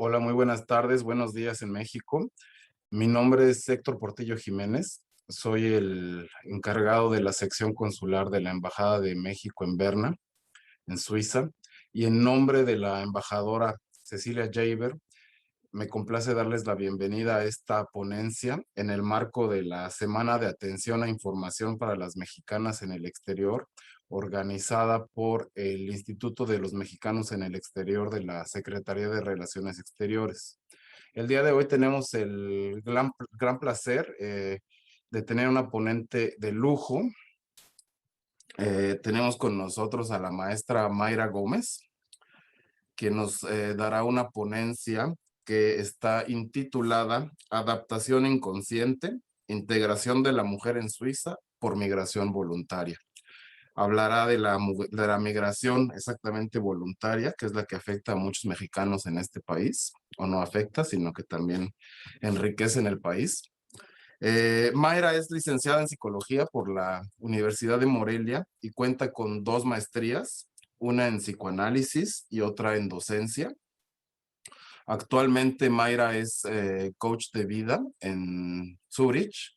Hola, muy buenas tardes, buenos días en México. Mi nombre es Héctor Portillo Jiménez. Soy el encargado de la sección consular de la Embajada de México en Berna, en Suiza. Y en nombre de la embajadora Cecilia Jaber, me complace darles la bienvenida a esta ponencia en el marco de la Semana de Atención a Información para las Mexicanas en el Exterior, organizada por el Instituto de los Mexicanos en el Exterior de la Secretaría de Relaciones Exteriores. El día de hoy tenemos el gran placer de tener una ponente de lujo. Tenemos con nosotros a la maestra Mayra Gómez, que nos dará una ponencia que está intitulada Adaptación inconsciente, integración de la mujer en Suiza por migración voluntaria. Hablará de la migración exactamente voluntaria, que es la que afecta a muchos mexicanos en este país, o no afecta, sino que también enriquece en el país. Mayra es licenciada en psicología por la Universidad de Morelia y cuenta con dos maestrías, una en psicoanálisis y otra en docencia. Actualmente Mayra es coach de vida en Zurich.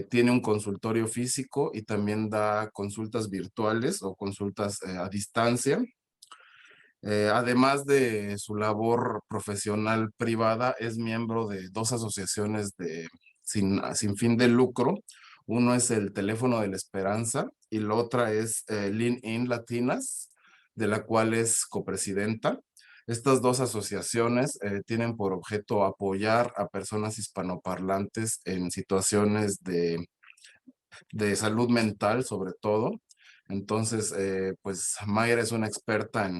Tiene un consultorio físico y también da consultas virtuales o consultas a distancia. Además de su labor profesional privada, es miembro de dos asociaciones sin fin de lucro. Uno es el Teléfono de la Esperanza y la otra es Lean In Latinas, de la cual es copresidenta. Estas dos asociaciones tienen por objeto apoyar a personas hispanoparlantes en situaciones de salud mental, sobre todo. Entonces, pues Mayra es una experta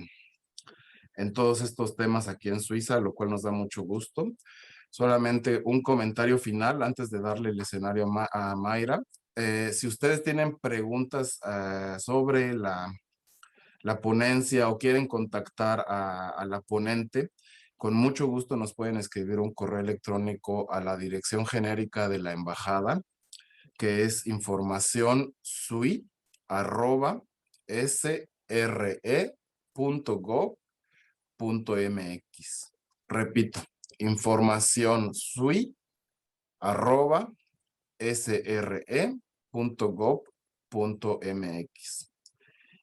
en todos estos temas aquí en Suiza, lo cual nos da mucho gusto. Solamente un comentario final antes de darle el escenario a Mayra. Si ustedes tienen preguntas sobre la ponencia o quieren contactar a la ponente, con mucho gusto nos pueden escribir un correo electrónico a la dirección genérica de la embajada, que es informacionsui@sre.gov.mx. Repito, informacionsui@sre.gov.mx.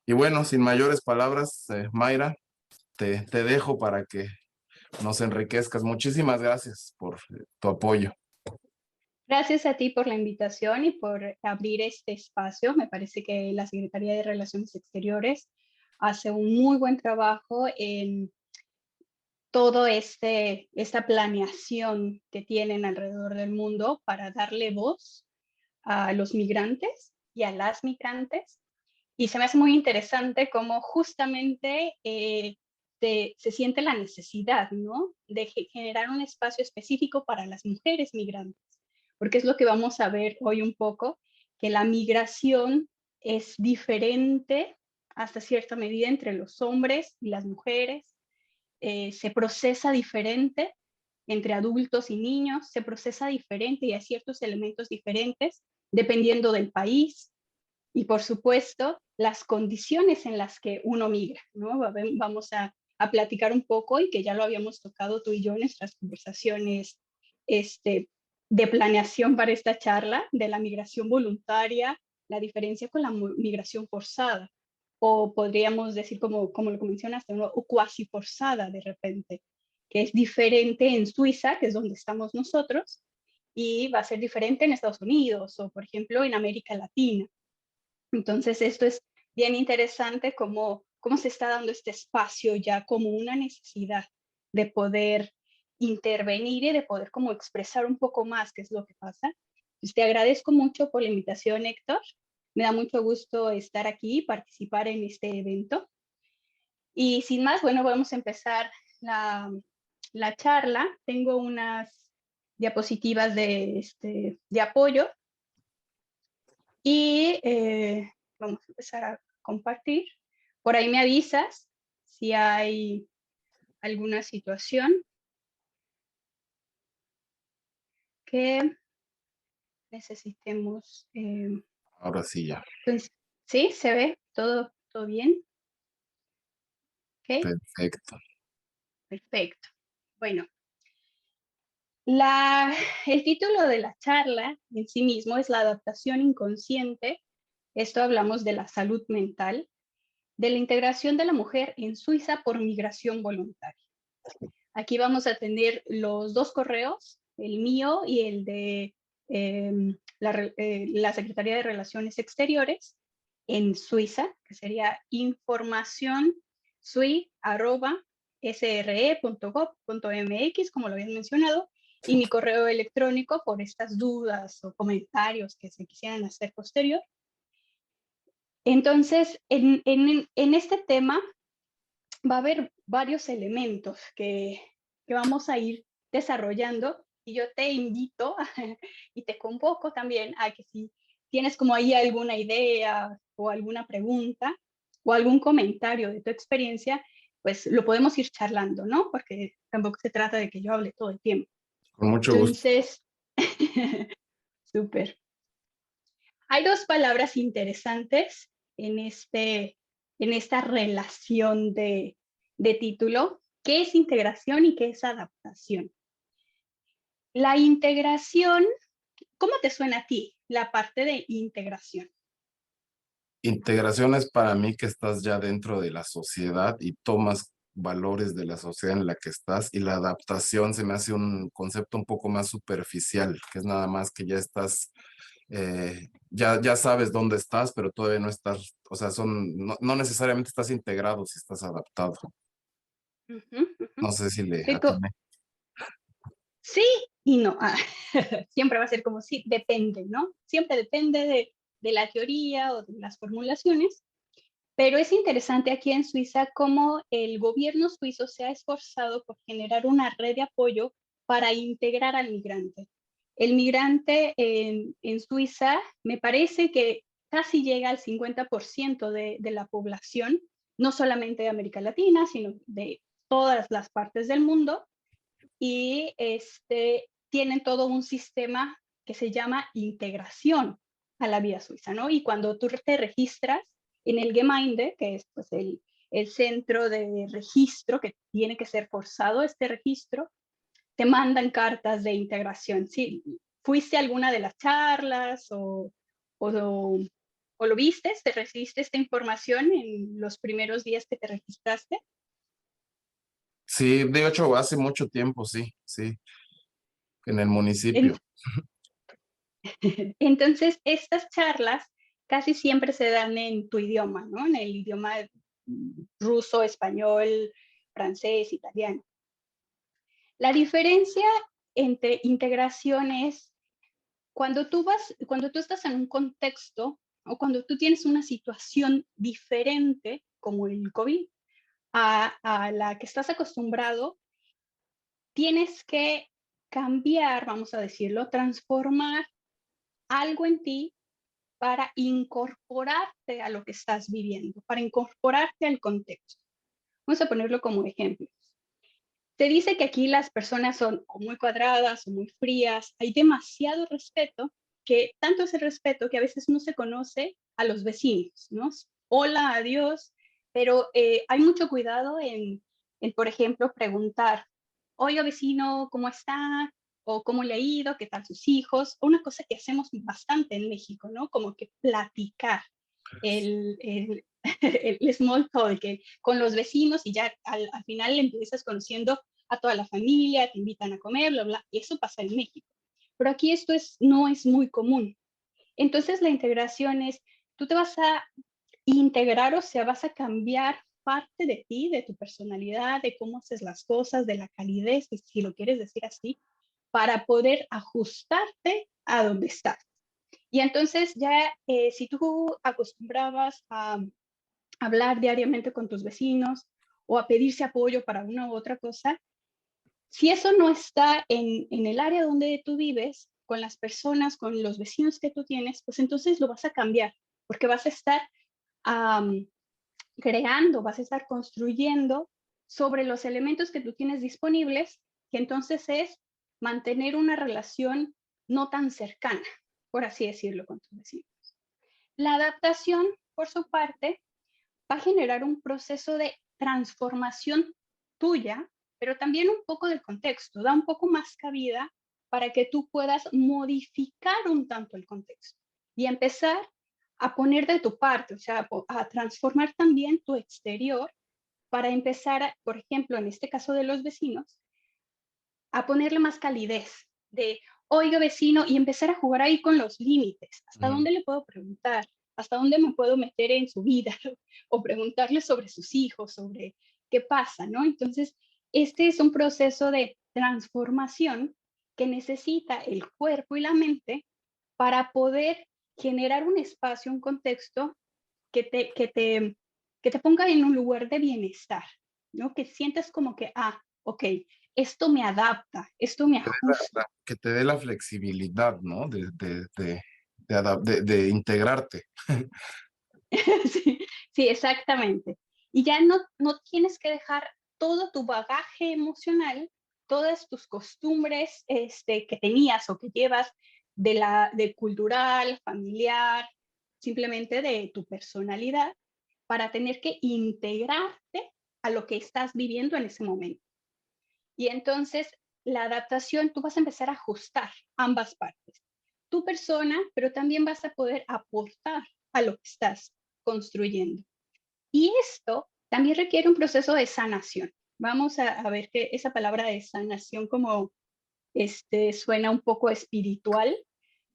Y bueno, sin mayores palabras, Mayra, te dejo para que nos enriquezcas. Muchísimas gracias por tu apoyo. Gracias a ti por la invitación y por abrir este espacio. Me parece que la Secretaría de Relaciones Exteriores hace un muy buen trabajo en todo esta planeación que tienen alrededor del mundo para darle voz a los migrantes y a las migrantes. Y se me hace muy interesante cómo justamente se siente la necesidad, ¿no? De generar un espacio específico para las mujeres migrantes, porque es lo que vamos a ver hoy un poco, que la migración es diferente hasta cierta medida entre los hombres y las mujeres, se procesa diferente entre adultos y niños, se procesa diferente y hay ciertos elementos diferentes dependiendo del país y, por supuesto, las condiciones en las que uno migra, ¿no? Vamos a platicar un poco y que ya lo habíamos tocado tú y yo en nuestras conversaciones de planeación para esta charla, de la migración voluntaria, la diferencia con la migración forzada, o podríamos decir, como lo mencionaste, ¿no? O cuasi forzada de repente, que es diferente en Suiza, que es donde estamos nosotros, y va a ser diferente en Estados Unidos o, por ejemplo, en América Latina. Entonces, esto es bien interesante cómo se está dando este espacio ya como una necesidad de poder intervenir y de poder como expresar un poco más qué es lo que pasa. Pues te agradezco mucho por la invitación, Héctor. Me da mucho gusto estar aquí y participar en este evento. Y sin más, bueno, vamos a empezar la charla. Tengo unas diapositivas de apoyo y vamos a empezar a compartir. Por ahí me avisas si hay alguna situación que necesitemos. Ahora sí ya. Pues, sí, se ve todo bien. Ok, Perfecto. perfecto. Bueno, la, el título de la charla en sí mismo es la adaptación inconsciente. Esto hablamos de la salud mental, de la integración de la mujer en Suiza por migración voluntaria. Aquí vamos a tener los dos correos, el mío y el de la Secretaría de Relaciones Exteriores en Suiza, que sería informacionsui@sre.gov.mx, como lo habían mencionado, y mi correo electrónico por estas dudas o comentarios que se quisieran hacer posterior. Entonces, en este tema va a haber varios elementos que vamos a ir desarrollando y yo te invito y te convoco también a que si tienes como ahí alguna idea o alguna pregunta o algún comentario de tu experiencia, pues lo podemos ir charlando, ¿no? Porque tampoco se trata de que yo hable todo el tiempo. Con mucho gusto. Entonces, súper. Hay dos palabras interesantes en, en esta relación de título. ¿Qué es integración y qué es adaptación? La integración, ¿cómo te suena a ti la parte de integración? Integración es para mí que estás ya dentro de la sociedad y tomas valores de la sociedad en la que estás, y la adaptación se me hace un concepto un poco más superficial, que es nada más que ya estás, ya sabes dónde estás, pero todavía no estás, o sea, no necesariamente estás integrado si estás adaptado. Uh -huh, uh -huh. No sé si le atiné. Sí y no. Siempre va a ser como sí, depende, ¿no? Siempre depende de la teoría o de las formulaciones. Pero es interesante aquí en Suiza cómo el gobierno suizo se ha esforzado por generar una red de apoyo para integrar al migrante. El migrante en Suiza me parece que casi llega al 50% de la población, no solamente de América Latina, sino de todas las partes del mundo, y tienen todo un sistema que se llama integración a la vida suiza, ¿no? Y cuando tú te registras en el Gemeinde, que es pues, el centro de registro, que tiene que ser forzado este registro, te mandan cartas de integración. ¿Sí? ¿Fuiste a alguna de las charlas o, o lo viste? ¿Te recibiste esta información en los primeros días que te registraste? Sí, de hecho, hace mucho tiempo, sí, sí, en el En, municipio. Entonces, estas charlas casi siempre se dan en tu idioma, ¿no? En el idioma ruso, español, francés, italiano. La diferencia entre integración es cuando tú estás en un contexto o cuando tú tienes una situación diferente, como el COVID, a la que estás acostumbrado, tienes que cambiar, vamos a decirlo, transformar algo en ti para incorporarte a lo que estás viviendo, para incorporarte al contexto. Vamos a ponerlo como ejemplo. Se dice que aquí las personas son o muy cuadradas o muy frías, hay demasiado respeto, que tanto es el respeto que a veces no se conoce a los vecinos, ¿no? Hola, adiós, pero hay mucho cuidado por ejemplo, preguntar, oiga vecino, ¿cómo está? O cómo le ha ido, qué tal sus hijos, una cosa que hacemos bastante en México, ¿no? Como que platicar el, el small talk con los vecinos y ya al final empiezas conociendo a toda la familia, te invitan a comer, bla, bla, y eso pasa en México. Pero aquí esto no es muy común. Entonces la integración es, tú te vas a integrar, o sea, vas a cambiar parte de ti, de tu personalidad, de cómo haces las cosas, de la calidez, si lo quieres decir así, para poder ajustarte a donde estás. Y entonces ya si tú acostumbrabas a hablar diariamente con tus vecinos o a pedirse apoyo para una u otra cosa, si eso no está en el área donde tú vives, con las personas, con los vecinos que tú tienes, pues entonces lo vas a cambiar, porque vas a estar um, creando, vas a estar construyendo sobre los elementos que tú tienes disponibles, que entonces es mantener una relación no tan cercana, por así decirlo, con tus vecinos. La adaptación, por su parte, va a generar un proceso de transformación tuya, pero también un poco del contexto, da un poco más cabida para que tú puedas modificar un tanto el contexto y empezar a poner de tu parte, o sea, a transformar también tu exterior para empezar, por ejemplo, en este caso de los vecinos, a ponerle más calidez, de, oiga vecino, y empezar a jugar ahí con los límites, hasta Ujú. dónde le puedo preguntar, hasta dónde me puedo meter en su vida, o preguntarle sobre sus hijos, sobre qué pasa, ¿no? Entonces, este es un proceso de transformación que necesita el cuerpo y la mente para poder generar un espacio, un contexto que te, que te, que te ponga en un lugar de bienestar, ¿no? Que sientas como que, ok, esto me adapta, esto me ajusta. Que te dé la flexibilidad, ¿no? De integrarte. Sí, sí, exactamente. Y ya no tienes que dejar todo tu bagaje emocional, todas tus costumbres que tenías o que llevas de cultural, familiar, simplemente de tu personalidad, para tener que integrarte a lo que estás viviendo en ese momento. Y entonces la adaptación, tú vas a empezar a ajustar ambas partes. Tu persona, pero también vas a poder aportar a lo que estás construyendo. Y esto también requiere un proceso de sanación. Vamos a ver que esa palabra de sanación como suena un poco espiritual,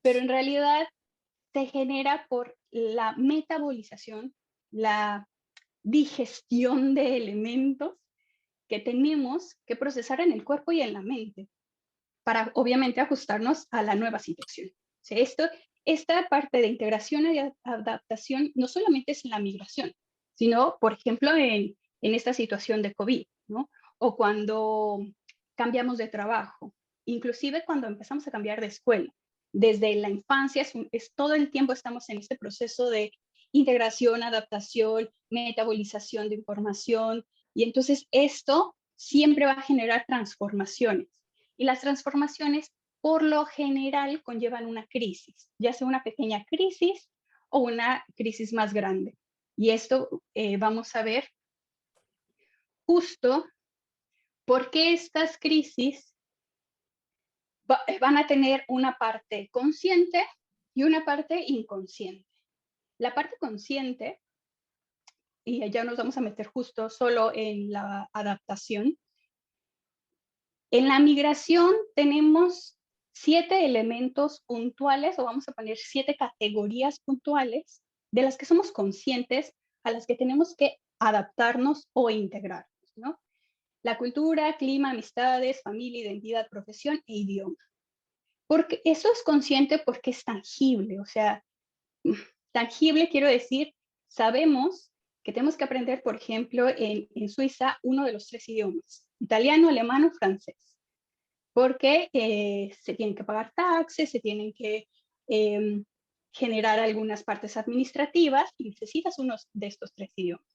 pero en realidad se genera por la metabolización, la digestión de elementos que tenemos que procesar en el cuerpo y en la mente para obviamente ajustarnos a la nueva situación. O sea, esta parte de integración y adaptación no solamente es en la migración, sino, por ejemplo, en esta situación de COVID, ¿no? O cuando cambiamos de trabajo, inclusive cuando empezamos a cambiar de escuela. Desde la infancia todo el tiempo estamos en este proceso de integración, adaptación, metabolización de información, y entonces esto siempre va a generar transformaciones. Y las transformaciones, por lo general, conllevan una crisis, ya sea una pequeña crisis o una crisis más grande. Y esto vamos a ver justo por qué estas crisis van a tener una parte consciente y una parte inconsciente. La parte consciente, y ya nos vamos a meter justo solo en la adaptación. En la migración tenemos 7 elementos puntuales, o vamos a poner 7 categorías puntuales, de las que somos conscientes, a las que tenemos que adaptarnos o integrarnos, ¿no? La cultura, clima, amistades, familia, identidad, profesión e idioma. Porque eso es consciente porque es tangible, o sea, tangible quiero decir, sabemos que tenemos que aprender, por ejemplo, en Suiza, uno de los 3 idiomas, italiano, alemán o francés, porque se tienen que pagar taxes, se tienen que generar algunas partes administrativas y necesitas uno de estos 3 idiomas.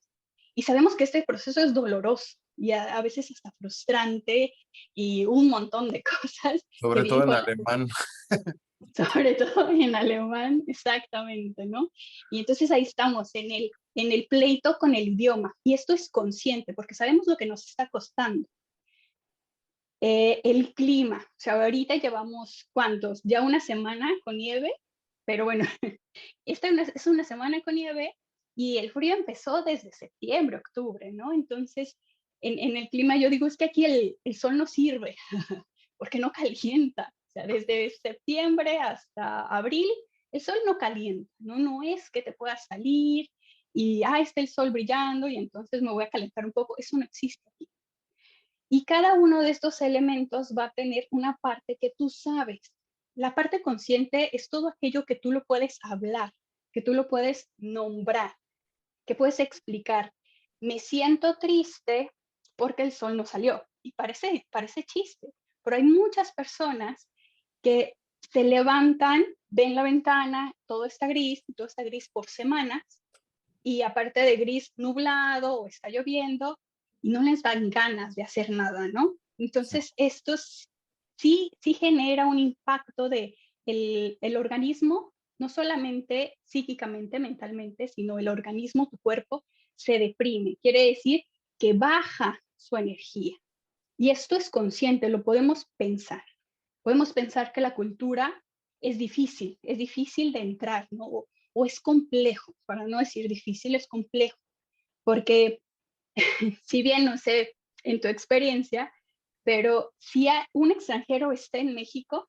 Y sabemos que este proceso es doloroso y a veces hasta frustrante y un montón de cosas que Sobre todo vienen en con alemán. sobre todo en alemán, exactamente, ¿no? Y entonces ahí estamos en el pleito con el idioma. Y esto es consciente, porque sabemos lo que nos está costando. El clima, o sea, ahorita llevamos, ¿cuántos? Ya una semana con nieve, pero bueno, esta es una semana con nieve y el frío empezó desde septiembre, octubre, ¿no? Entonces, en el clima yo digo, es que aquí el sol no sirve, porque no calienta. O sea, desde septiembre hasta abril, el sol no calienta, ¿no? No es que te puedas salir y, está el sol brillando y entonces me voy a calentar un poco. Eso no existe aquí. Y cada uno de estos elementos va a tener una parte que tú sabes. La parte consciente es todo aquello que tú lo puedes hablar, que tú lo puedes nombrar, que puedes explicar. Me siento triste porque el sol no salió. Y parece chiste, pero hay muchas personas que se levantan, ven la ventana, todo está gris por semanas, y aparte de gris nublado o está lloviendo, y no les dan ganas de hacer nada, ¿no? Sí. Entonces, esto sí genera un impacto de el organismo, no solamente psíquicamente, mentalmente, sino el organismo, tu cuerpo, se deprime. Quiere decir que baja su energía. Y esto es consciente, lo podemos pensar. Podemos pensar que la cultura es difícil de entrar, ¿no? O es complejo, para no decir difícil, es complejo, porque si bien no sé en tu experiencia, pero si un extranjero está en México,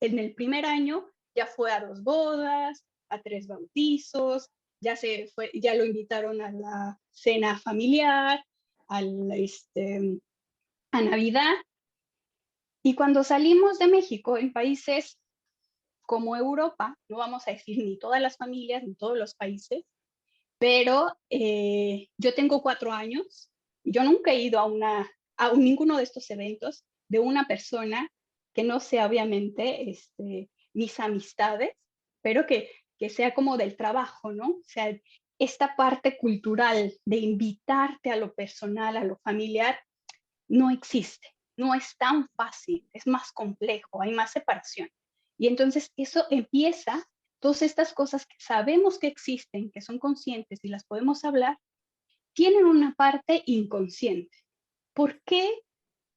en el primer año ya fue a 2 bodas, a 3 bautizos, ya lo invitaron a la cena familiar, al, a Navidad. Y cuando salimos de México en países como Europa, no vamos a decir ni todas las familias, ni todos los países, pero yo tengo 4 años, yo nunca he ido a ninguno de estos eventos de una persona que no sea obviamente mis amistades, pero que sea como del trabajo, ¿no? O sea, esta parte cultural de invitarte a lo personal, a lo familiar, no existe, no es tan fácil, es más complejo, hay más separación. Y entonces eso empieza, todas estas cosas que sabemos que existen, que son conscientes y las podemos hablar, tienen una parte inconsciente. ¿Por qué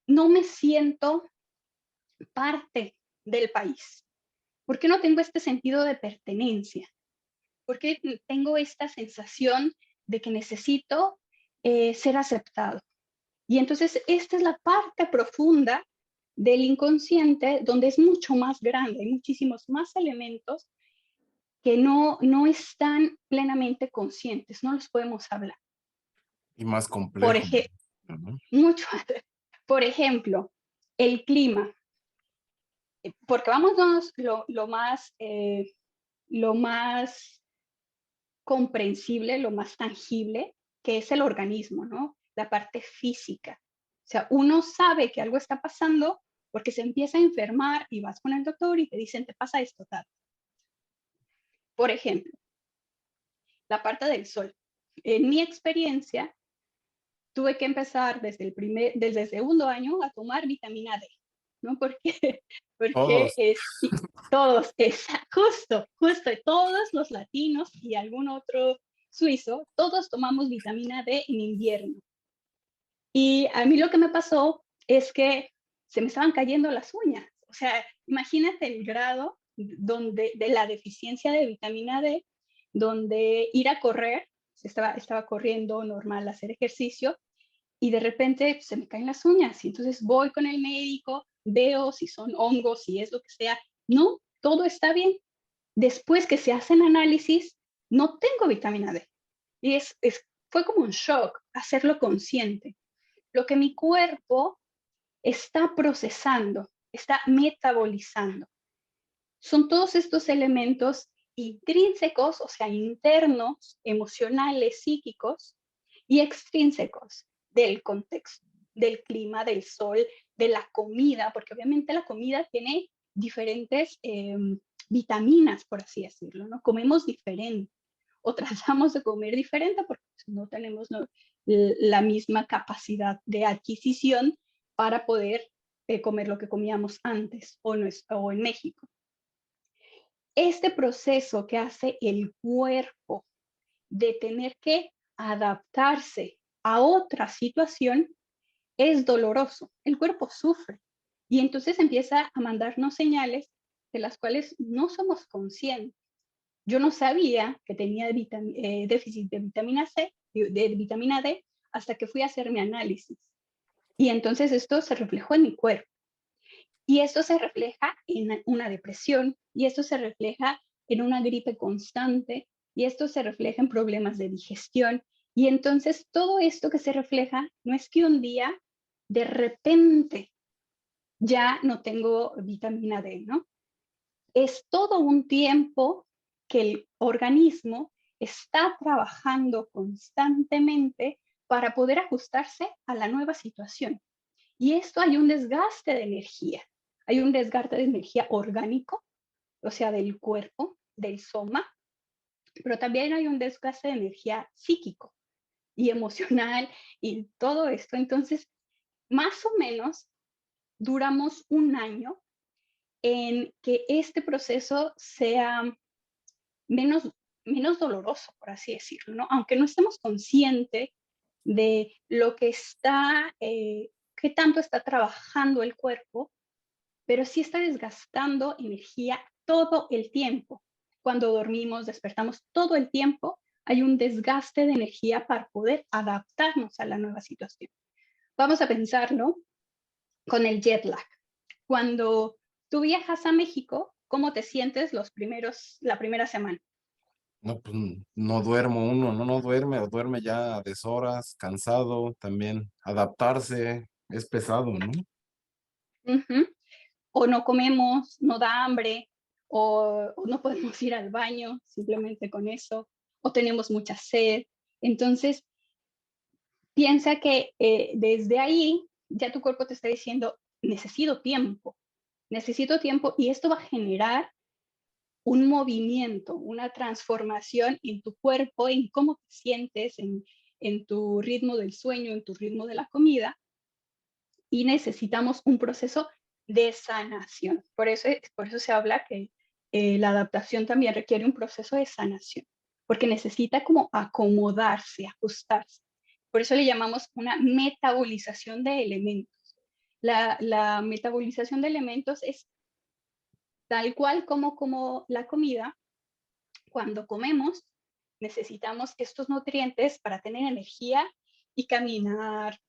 no me siento parte del país? ¿Por qué no tengo este sentido de pertenencia? ¿Por qué tengo esta sensación de que necesito ser aceptado? Y entonces esta es la parte profunda del inconsciente donde es mucho más grande, hay muchísimos más elementos que no están plenamente conscientes, no los podemos hablar. Y más Por, complejo, ej ¿no? mucho, por ejemplo, el clima, porque vámonos lo más comprensible, lo más tangible, que es el organismo, ¿no? La parte física. O sea, uno sabe que algo está pasando porque se empieza a enfermar y vas con el doctor y te dicen, te pasa esto, tal. Por ejemplo, la parte del sol. En mi experiencia, tuve que empezar desde el segundo año a tomar vitamina D, ¿no? Porque, porque Todos. todos, justo, todos los latinos y algún otro suizo, todos tomamos vitamina D en invierno. Y a mí lo que me pasó es que se me estaban cayendo las uñas. O sea, imagínate el grado de la deficiencia de vitamina D, donde ir a correr, estaba corriendo normal, hacer ejercicio, y de repente se me caen las uñas. Y entonces voy con el médico, veo si son hongos, si es lo que sea. No, todo está bien. Después que se hacen análisis, no tengo vitamina D. Y fue como un shock hacerlo consciente. Lo que mi cuerpo está procesando, está metabolizando. Son todos estos elementos intrínsecos, o sea, internos, emocionales, psíquicos, y extrínsecos del contexto, del clima, del sol, de la comida, porque obviamente la comida tiene diferentes vitaminas, por así decirlo, ¿no? Comemos diferente o tratamos de comer diferente porque no tenemos, ¿no?, la misma capacidad de adquisición para poder comer lo que comíamos antes o en México. Este proceso que hace el cuerpo de tener que adaptarse a otra situación es doloroso. El cuerpo sufre y entonces empieza a mandarnos señales de las cuales no somos conscientes. Yo no sabía que tenía déficit de vitamina C, de vitamina D, hasta que fui a hacer mi análisis. Y entonces esto se reflejó en mi cuerpo. Y esto se refleja en una depresión, y esto se refleja en una gripe constante, y esto se refleja en problemas de digestión. Y entonces todo esto que se refleja no es que un día de repente ya no tengo vitamina D, ¿no? Es todo un tiempo que el organismo está trabajando constantemente para poder ajustarse a la nueva situación. Y esto hay un desgaste de energía. Hay un desgaste de energía orgánico, o sea, del cuerpo, del soma, pero también hay un desgaste de energía psíquico y emocional y todo esto. Entonces, más o menos duramos un año en que este proceso sea menos, menos doloroso, por así decirlo, ¿no? Aunque no estemos conscientes de lo que está qué tanto está trabajando el cuerpo, pero sí está desgastando energía todo el tiempo. Cuando dormimos, despertamos todo el tiempo, hay un desgaste de energía para poder adaptarnos a la nueva situación. Vamos a pensarlo con el jet lag. Cuando tú viajas a México, ¿cómo te sientes la primera semana? No, pues no duermo uno, no duerme o duerme ya a deshoras, cansado también. Adaptarse es pesado, ¿no? Ujú. O no comemos, no da hambre, o no podemos ir al baño simplemente con eso, o tenemos mucha sed. Entonces, piensa que desde ahí ya tu cuerpo te está diciendo, necesito tiempo y esto va a generar un movimiento, una transformación en tu cuerpo, en cómo te sientes, en tu ritmo del sueño, en tu ritmo de la comida, y necesitamos un proceso de sanación. Por eso se habla que la adaptación también requiere un proceso de sanación, porque necesita como acomodarse, ajustarse. Por eso le llamamos una metabolización de elementos. La metabolización de elementos es tal cual como la comida. Cuando comemos, necesitamos estos nutrientes para tener energía y caminar,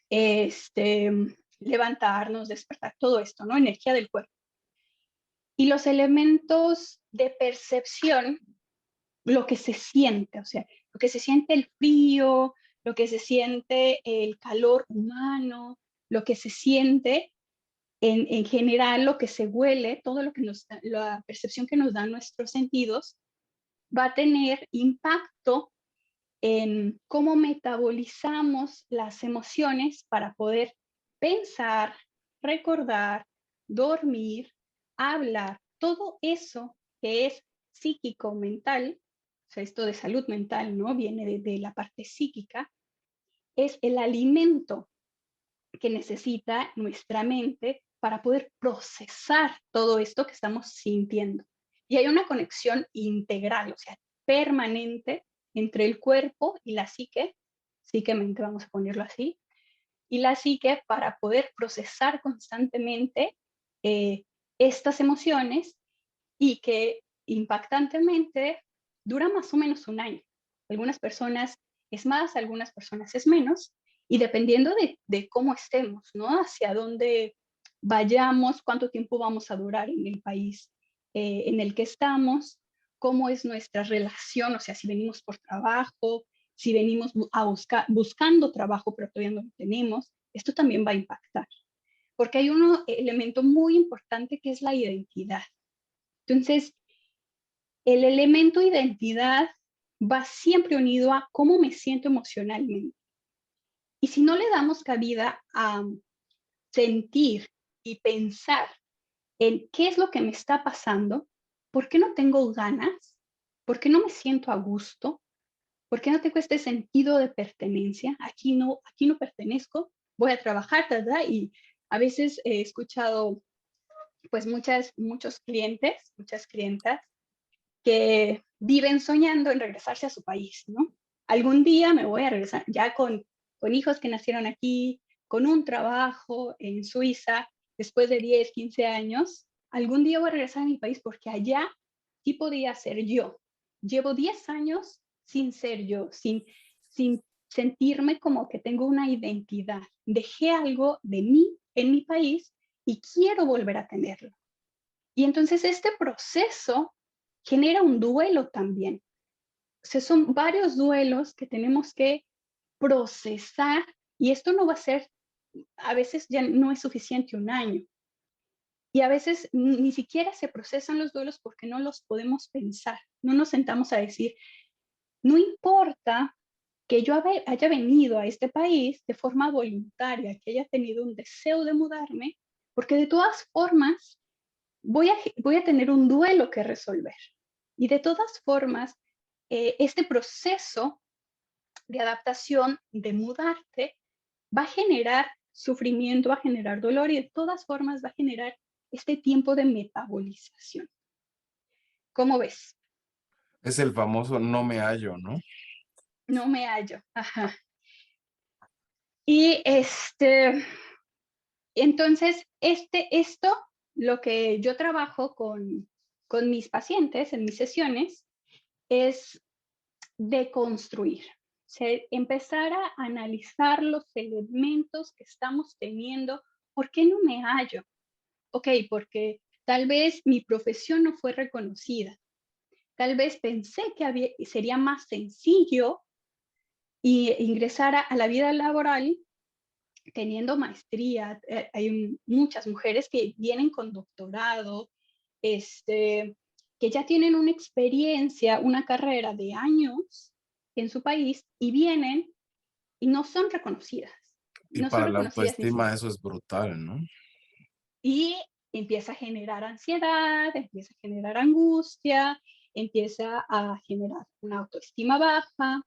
este, levantarnos, despertar, todo esto, ¿no? Energía del cuerpo. Y los elementos de percepción, lo que se siente, o sea, lo que se siente el frío, lo que se siente el calor humano, lo que se siente en general, lo que se huele, todo lo que la percepción que nos dan nuestros sentidos, va a tener impacto en cómo metabolizamos las emociones para poder pensar, recordar, dormir, hablar, todo eso que es psíquico, mental, o sea, esto de salud mental, ¿no? Viene de la parte psíquica, es el alimento que necesita nuestra mente para poder procesar todo esto que estamos sintiendo. Y hay una conexión integral, o sea, permanente entre el cuerpo y la psique-mente, vamos a ponerlo así, y la psique para poder procesar constantemente eh, estas emociones y que impactantemente dura más o menos un año. Algunas personas es más, algunas personas es menos, y dependiendo de cómo estemos, ¿no? Hacia dónde vayamos, cuánto tiempo vamos a durar en el país en el que estamos, cómo es nuestra relación, o sea, si venimos por trabajo, si venimos buscando trabajo pero todavía no lo tenemos, esto también va a impactar, porque hay un elemento muy importante que es la identidad. Entonces, el elemento identidad va siempre unido a cómo me siento emocionalmente. Y si no le damos cabida a sentir y pensar en qué es lo que me está pasando, por qué no tengo ganas, por qué no me siento a gusto, por qué no tengo este sentido de pertenencia, aquí no pertenezco, voy a trabajar, ¿verdad? Y a veces he escuchado pues muchos clientes, muchas clientas que viven soñando en regresarse a su país, ¿no? Algún día me voy a regresar, ya con hijos que nacieron aquí, con un trabajo en Suiza, después de 10, 15 años, algún día voy a regresar a mi país porque allá sí podía ser yo. Llevo 10 años sin ser yo, sin sentirme como que tengo una identidad. Dejé algo de mí en mi país y quiero volver a tenerlo. Y entonces este proceso genera un duelo también. O sea, son varios duelos que tenemos que procesar y esto no va a ser, a veces ya no es suficiente un año. Y a veces ni siquiera se procesan los duelos porque no los podemos pensar. No nos sentamos a decir, no importa que yo haya venido a este país de forma voluntaria, que haya tenido un deseo de mudarme, porque de todas formas voy a tener un duelo que resolver. Y de todas formas, este proceso de adaptación, de mudarte, va a generar sufrimiento, va a generar dolor y de todas formas va a generar este tiempo de metabolización. ¿Cómo ves? Es el famoso no me hallo, ¿no? No me hallo. Ajá. Y entonces, esto, lo que yo trabajo con mis pacientes en mis sesiones, es deconstruir, empezar a analizar los elementos que estamos teniendo. ¿Por qué no me hallo? Ok, porque tal vez mi profesión no fue reconocida. Tal vez pensé que sería más sencillo ingresar a la vida laboral teniendo maestría. Hay muchas mujeres que vienen con doctorado, que ya tienen una experiencia, una carrera de años en su país y vienen y no son reconocidas. Y No son para la reconocidas ni autoestima siquiera. eso es brutal, ¿no? Y empieza a generar ansiedad, empieza a generar angustia, empieza a generar una autoestima baja,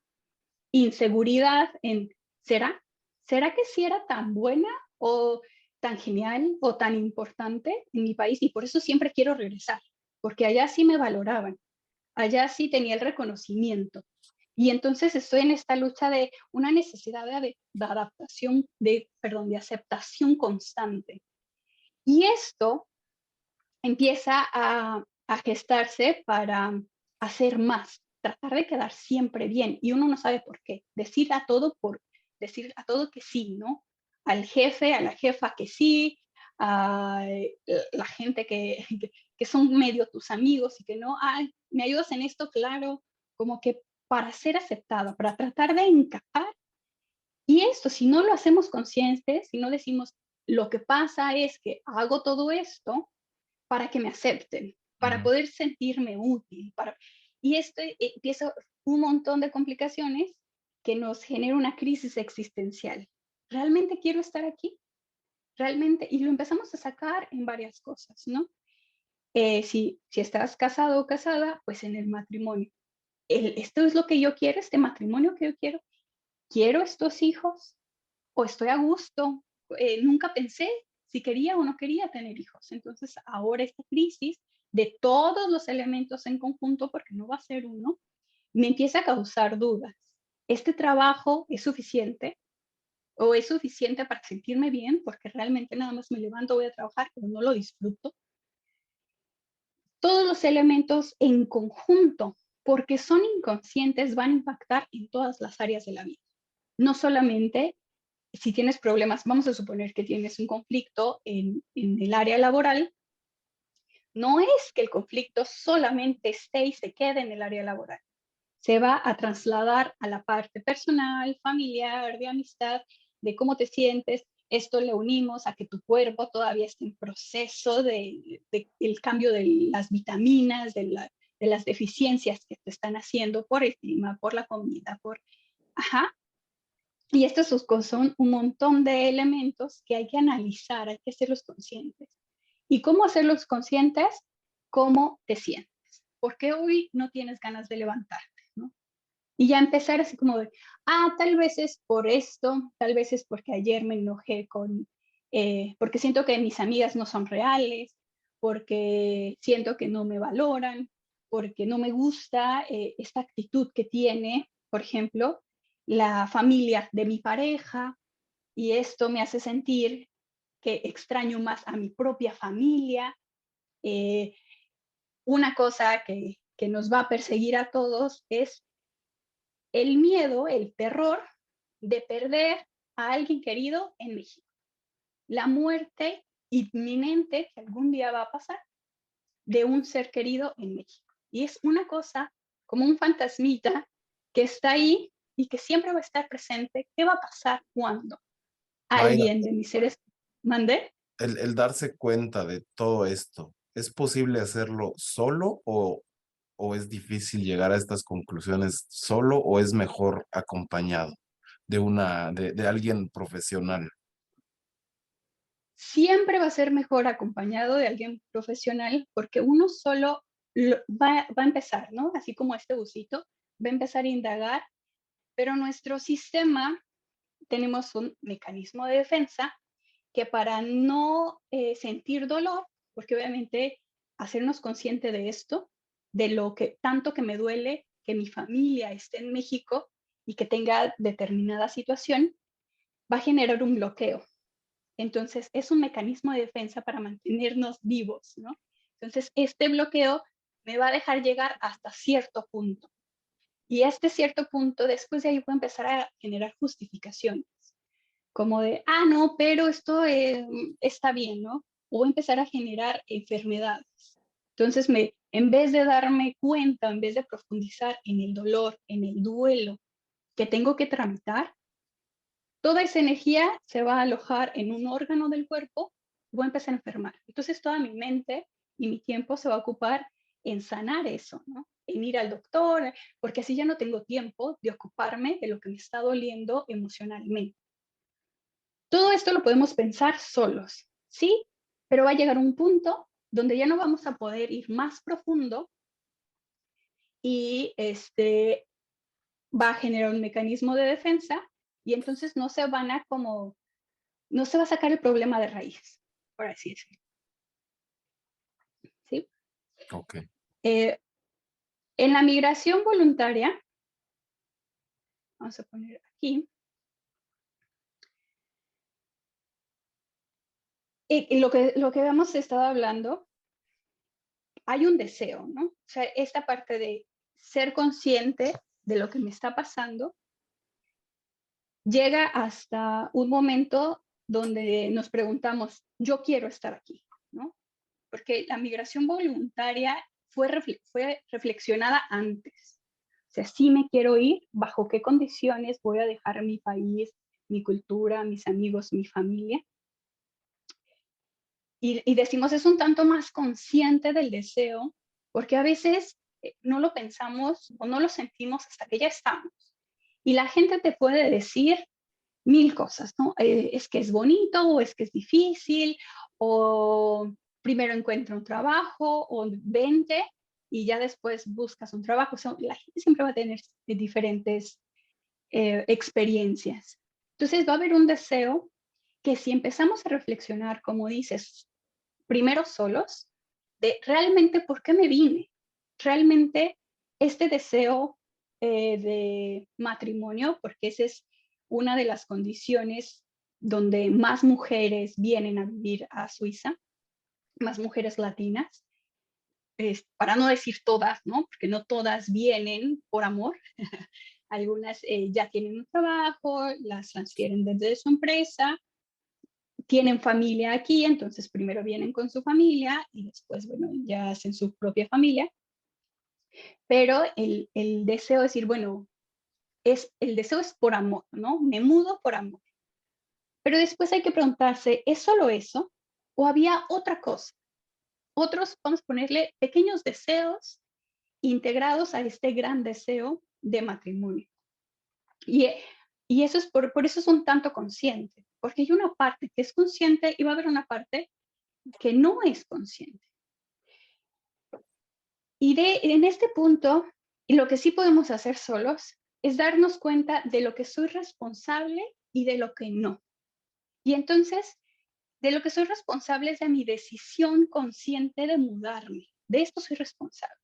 inseguridad en, ¿será? ¿Será que sí era tan buena o tan genial o tan importante en mi país? Y por eso siempre quiero regresar, porque allá sí me valoraban, allá sí tenía el reconocimiento. Y entonces estoy en esta lucha de una necesidad de adaptación, perdón, de aceptación constante. Y esto empieza a gestarse para hacer más, tratar de quedar siempre bien. Y uno no sabe por qué. Decir a todo que sí, ¿no? Al jefe, a la jefa que sí, a la gente que son medio tus amigos y que no, ay, me ayudas en esto, claro, como que para ser aceptada, para tratar de encajar. Y esto, si no lo hacemos conscientes, si no decimos, lo que pasa es que hago todo esto para que me acepten, para Ujú. poder sentirme útil. Y esto empieza un montón de complicaciones que nos genera una crisis existencial. ¿Realmente quiero estar aquí? ¿Realmente? Y lo empezamos a sacar en varias cosas, ¿no? Si estás casado o casada, pues en el matrimonio. Esto es lo que yo quiero, este matrimonio que yo quiero. ¿Quiero estos hijos? ¿O estoy a gusto? Nunca pensé si quería o no quería tener hijos. Entonces, ahora esta crisis de todos los elementos en conjunto, porque no va a ser uno, me empieza a causar dudas. ¿Este trabajo es suficiente? ¿O es suficiente para sentirme bien? Porque realmente nada más me levanto, voy a trabajar, pero no lo disfruto. Todos los elementos en conjunto, porque son inconscientes, van a impactar en todas las áreas de la vida. No solamente si tienes problemas, vamos a suponer que tienes un conflicto en el área laboral, no es que el conflicto solamente esté y se quede en el área laboral. Se va a trasladar a la parte personal, familiar, de amistad, de cómo te sientes. Esto le unimos a que tu cuerpo todavía está en proceso el cambio de las vitaminas, de las deficiencias que te están haciendo por el clima, por la comida, Ajá. Y estos son un montón de elementos que hay que analizar, hay que hacerlos conscientes. ¿Y cómo hacerlos conscientes? ¿Cómo te sientes? ¿Por qué hoy no tienes ganas de levantarte? ¿No? Y ya empezar así como de, tal vez es por esto, tal vez es porque ayer me enojé porque siento que mis amigas no son reales, porque siento que no me valoran, porque no me gusta esta actitud que tiene, por ejemplo, la familia de mi pareja, y esto me hace sentir que extraño más a mi propia familia. Eh, una cosa que nos va a perseguir a todos es el miedo, el terror de perder a alguien querido en México. La muerte inminente que algún día va a pasar de un ser querido en México. Y es una cosa como un fantasmita que está ahí y que siempre va a estar presente. ¿Qué va a pasar cuando Mayra, alguien de mis seres mande? el darse cuenta de todo esto, ¿es posible hacerlo solo o es difícil llegar a estas conclusiones solo o es mejor acompañado de alguien profesional? Siempre va a ser mejor acompañado de alguien profesional porque uno solo va a empezar, ¿no? Así como este busito, va a empezar a indagar, pero nuestro sistema tenemos un mecanismo de defensa que para no sentir dolor, porque obviamente hacernos consciente de esto, de lo que tanto que me duele que mi familia esté en México y que tenga determinada situación, va a generar un bloqueo. Entonces, es un mecanismo de defensa para mantenernos vivos, ¿no? Entonces, este bloqueo me va a dejar llegar hasta cierto punto. Y este cierto punto, después de ahí voy a empezar a generar justificaciones, como de, no, pero esto está bien, ¿no? O voy a empezar a generar enfermedades. Entonces, en vez de darme cuenta, en vez de profundizar en el dolor, en el duelo que tengo que tramitar, toda esa energía se va a alojar en un órgano del cuerpo y voy a empezar a enfermar. Entonces toda mi mente y mi tiempo se va a ocupar en sanar eso, ¿no? En ir al doctor, porque así ya no tengo tiempo de ocuparme de lo que me está doliendo emocionalmente. Todo esto lo podemos pensar solos, ¿sí? Pero va a llegar un punto donde ya no vamos a poder ir más profundo y va a generar un mecanismo de defensa y entonces no se va a sacar el problema de raíz, por así decirlo. ¿Sí? Ok. En la migración voluntaria, vamos a poner aquí, lo que hemos estado hablando, hay un deseo, ¿no? O sea, esta parte de ser consciente de lo que me está pasando, llega hasta un momento donde nos preguntamos, yo quiero estar aquí, ¿no? Porque la migración voluntaria fue reflexionada antes. O sea, sí me quiero ir, bajo qué condiciones voy a dejar mi país, mi cultura, mis amigos, mi familia. Y decimos, es un tanto más consciente del deseo, porque a veces no lo pensamos o no lo sentimos hasta que ya estamos. Y la gente te puede decir mil cosas, ¿no? Es que es bonito, o es que es difícil, o primero encuentra un trabajo, o vente, y ya después buscas un trabajo. O sea, la gente siempre va a tener diferentes experiencias. Entonces va a haber un deseo que si empezamos a reflexionar, como dices, primero solos, de realmente por qué me vine, realmente este deseo de matrimonio, porque esa es una de las condiciones donde más mujeres vienen a vivir a Suiza, más mujeres latinas, para no decir todas, ¿no? Porque no todas vienen por amor. Algunas ya tienen un trabajo, las transfieren desde su empresa, tienen familia aquí, entonces primero vienen con su familia y después, bueno, ya hacen su propia familia. Pero el deseo de decir, bueno, el deseo es por amor, ¿no? Me mudo por amor. Pero después hay que preguntarse, ¿es solo eso? ¿O había otra cosa? Otros, vamos a ponerle pequeños deseos integrados a este gran deseo de matrimonio. Y, y eso es por eso es un tanto consciente, porque hay una parte que es consciente y va a haber una parte que no es consciente. Y en este punto, lo que sí podemos hacer solos es darnos cuenta de lo que soy responsable y de lo que no. Y entonces, de lo que soy responsable es de mi decisión consciente de mudarme. De esto soy responsable.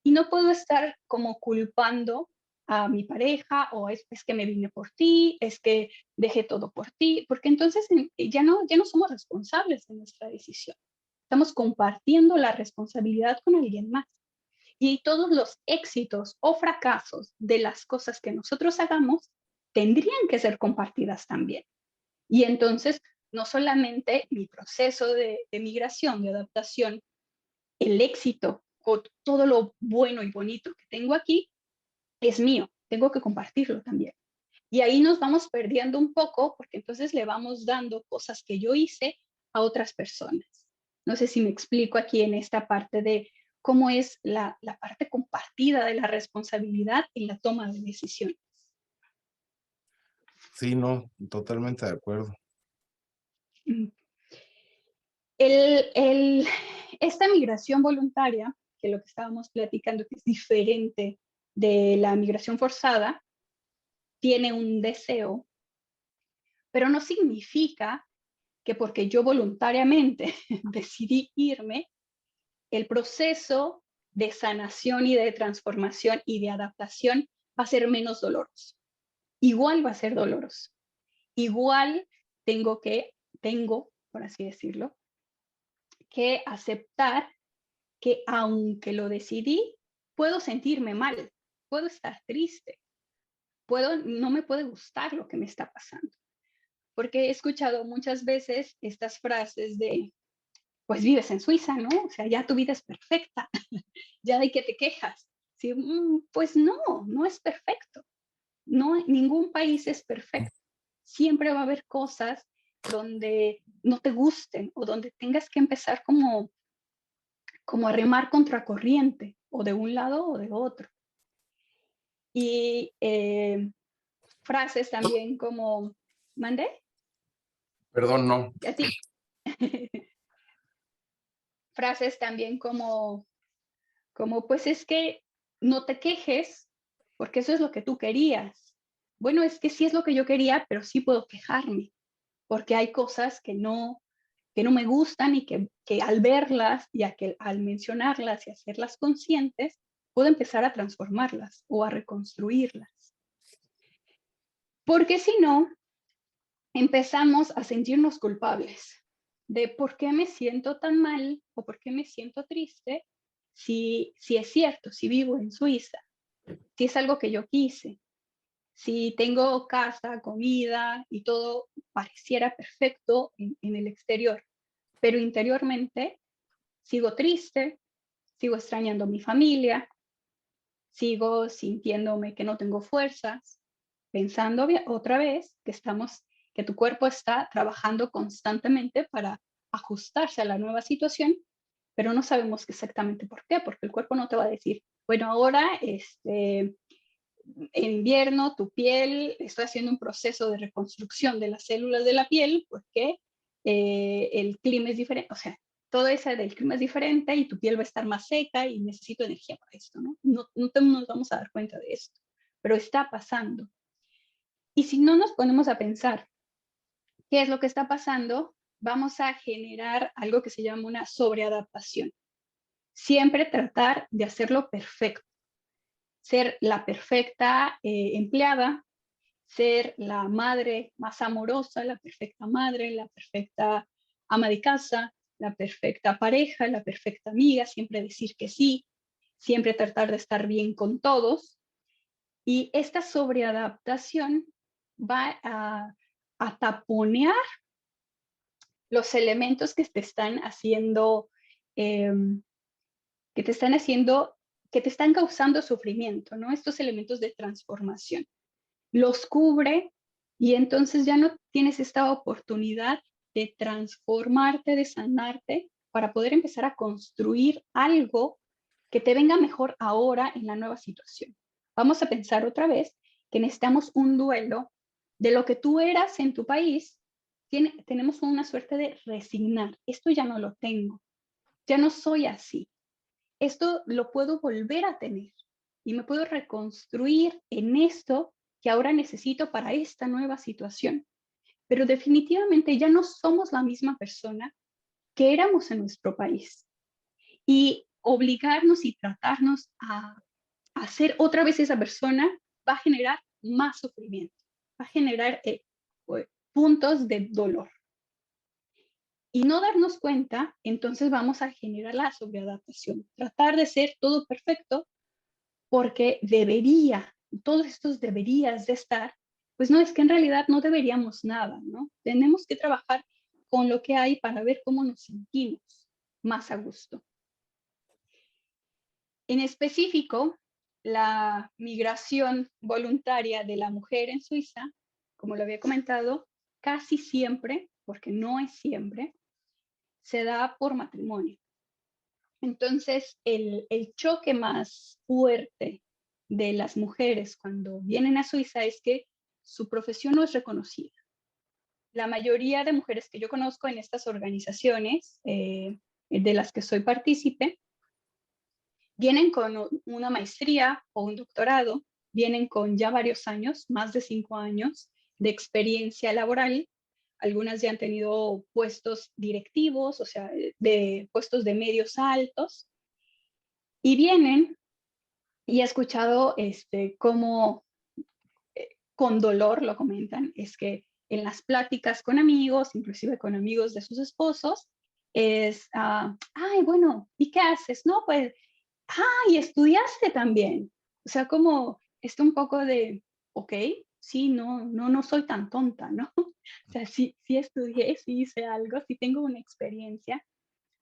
Y no puedo estar como culpando a mi pareja o es que me vine por ti, es que dejé todo por ti, porque entonces ya no somos responsables de nuestra decisión. Estamos compartiendo la responsabilidad con alguien más. Y todos los éxitos o fracasos de las cosas que nosotros hagamos tendrían que ser compartidas también. Y entonces, no solamente mi proceso de migración, de adaptación, el éxito o todo lo bueno y bonito que tengo aquí es mío, tengo que compartirlo también. Y ahí nos vamos perdiendo un poco porque entonces le vamos dando cosas que yo hice a otras personas. No sé si me explico aquí en esta parte de cómo es la parte compartida de la responsabilidad en la toma de decisiones. Sí, no, totalmente de acuerdo. Mm. El, el, esta migración voluntaria, que lo que estábamos platicando, que es diferente de la migración forzada, tiene un deseo, pero no significa que porque yo voluntariamente decidí irme, el proceso de sanación y de transformación y de adaptación va a ser menos doloroso. Igual va a ser doloroso. igual tengo, por así decirlo, que aceptar que aunque lo decidí, puedo sentirme mal, puedo estar triste, no me puede gustar lo que me está pasando. Porque he escuchado muchas veces estas frases de, pues vives en Suiza, ¿no? O sea, ya tu vida es perfecta, ya de qué te quejas. Sí, pues no, no es perfecto. No, ningún país es perfecto. Siempre va a haber cosas donde no te gusten o donde tengas que empezar como a remar contracorriente, o de un lado o de otro. Y frases también como, ¿mandé? Perdón, no. ¿A ti? Frases también como, pues es que no te quejes, porque eso es lo que tú querías. Bueno, es que sí es lo que yo quería, pero sí puedo quejarme, porque hay cosas que no me gustan y que al verlas y al mencionarlas y hacerlas conscientes, puedo empezar a transformarlas o a reconstruirlas. Porque si no, empezamos a sentirnos culpables de por qué me siento tan mal o por qué me siento triste si es cierto, si vivo en Suiza, si es algo que yo quise, si tengo casa, comida y todo pareciera perfecto en el exterior, pero interiormente sigo triste, sigo extrañando a mi familia, sigo sintiéndome que no tengo fuerzas, pensando otra vez que tu cuerpo está trabajando constantemente para ajustarse a la nueva situación, pero no sabemos exactamente por qué, porque el cuerpo no te va a decir, bueno, ahora en invierno tu piel está haciendo un proceso de reconstrucción de las células de la piel porque el clima es diferente, o sea, todo eso del clima es diferente y tu piel va a estar más seca y necesito energía para esto, ¿no? No nos vamos a dar cuenta de esto, pero está pasando. Y si no nos ponemos a pensar qué es lo que está pasando, vamos a generar algo que se llama una sobreadaptación. Siempre tratar de hacerlo perfecto, ser la perfecta empleada, ser la madre más amorosa, la perfecta madre, la perfecta ama de casa, la perfecta pareja, la perfecta amiga, siempre decir que sí, siempre tratar de estar bien con todos. Y esta sobreadaptación va a taponear los elementos que te están haciendo, eh, que te están haciendo, que te están causando sufrimiento, ¿no? Estos elementos de transformación. Los cubre y entonces ya no tienes esta oportunidad de transformarte, de sanarte, para poder empezar a construir algo que te venga mejor ahora en la nueva situación. Vamos a pensar otra vez que necesitamos un duelo de lo que tú eras en tu país. Tenemos una suerte de resignar. Esto ya no lo tengo, ya no soy así. Esto lo puedo volver a tener y me puedo reconstruir en esto que ahora necesito para esta nueva situación. Pero definitivamente ya no somos la misma persona que éramos en nuestro país. Y obligarnos y tratarnos a ser otra vez esa persona va a generar más sufrimiento, va a generar puntos de dolor. Y no darnos cuenta, entonces vamos a generar la sobreadaptación, tratar de ser todo perfecto porque todos estos deberías de estar, pues no, es que en realidad no deberíamos nada, ¿no? Tenemos que trabajar con lo que hay para ver cómo nos sentimos más a gusto. En específico, la migración voluntaria de la mujer en Suiza, como lo había comentado, casi siempre, porque no es siempre, se da por matrimonio. Entonces, el choque más fuerte de las mujeres cuando vienen a Suiza es que su profesión no es reconocida. La mayoría de mujeres que yo conozco en estas organizaciones, de las que soy partícipe, vienen con una maestría o un doctorado, vienen con ya varios años, más de 5 años de experiencia laboral. Algunas ya han tenido puestos directivos, o sea, de puestos de medios altos, y vienen y he escuchado cómo con dolor lo comentan, es que en las pláticas con amigos, inclusive con amigos de sus esposos, es, ay, bueno, ¿y qué haces? No, pues, y estudiaste también. O sea, como esto un poco de, ok, sí, no soy tan tonta, ¿no? O sea, sí estudié, sí hice algo, sí tengo una experiencia,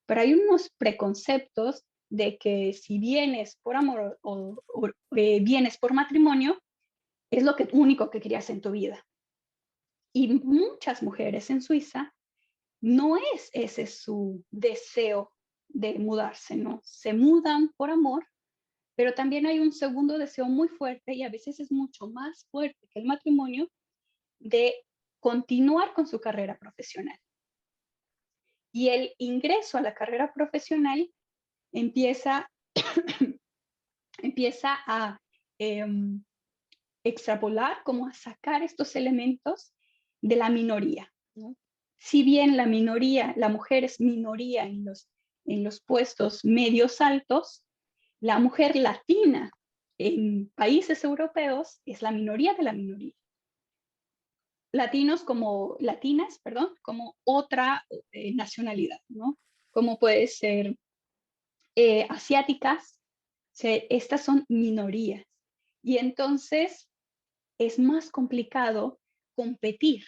pero hay unos preconceptos de que si vienes por amor o vienes por matrimonio, es lo único que querías en tu vida. Y muchas mujeres en Suiza no es ese su deseo de mudarse, ¿no? Se mudan por amor, pero también hay un segundo deseo muy fuerte y a veces es mucho más fuerte que el matrimonio de continuar con su carrera profesional. Y el ingreso a la carrera profesional empieza, empieza a eh, extrapolar, como a sacar estos elementos de la minoría, ¿no? Si bien la minoría, la mujer es minoría en los puestos medios altos, la mujer latina en países europeos es la minoría de la minoría. Latinos como, latinas, perdón, como otra nacionalidad, ¿no? Como puede ser asiáticas, estas son minorías. Y entonces es más complicado competir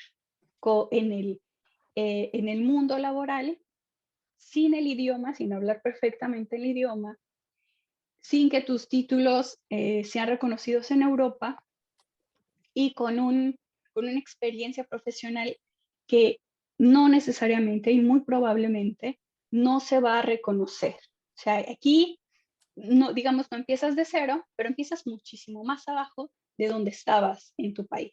en el mundo laboral sin el idioma, sin hablar perfectamente el idioma, sin que tus títulos sean reconocidos en Europa y con una experiencia profesional que no necesariamente y muy probablemente no se va a reconocer. O sea, aquí, no, digamos, no empiezas de cero, pero empiezas muchísimo más abajo de donde estabas en tu país.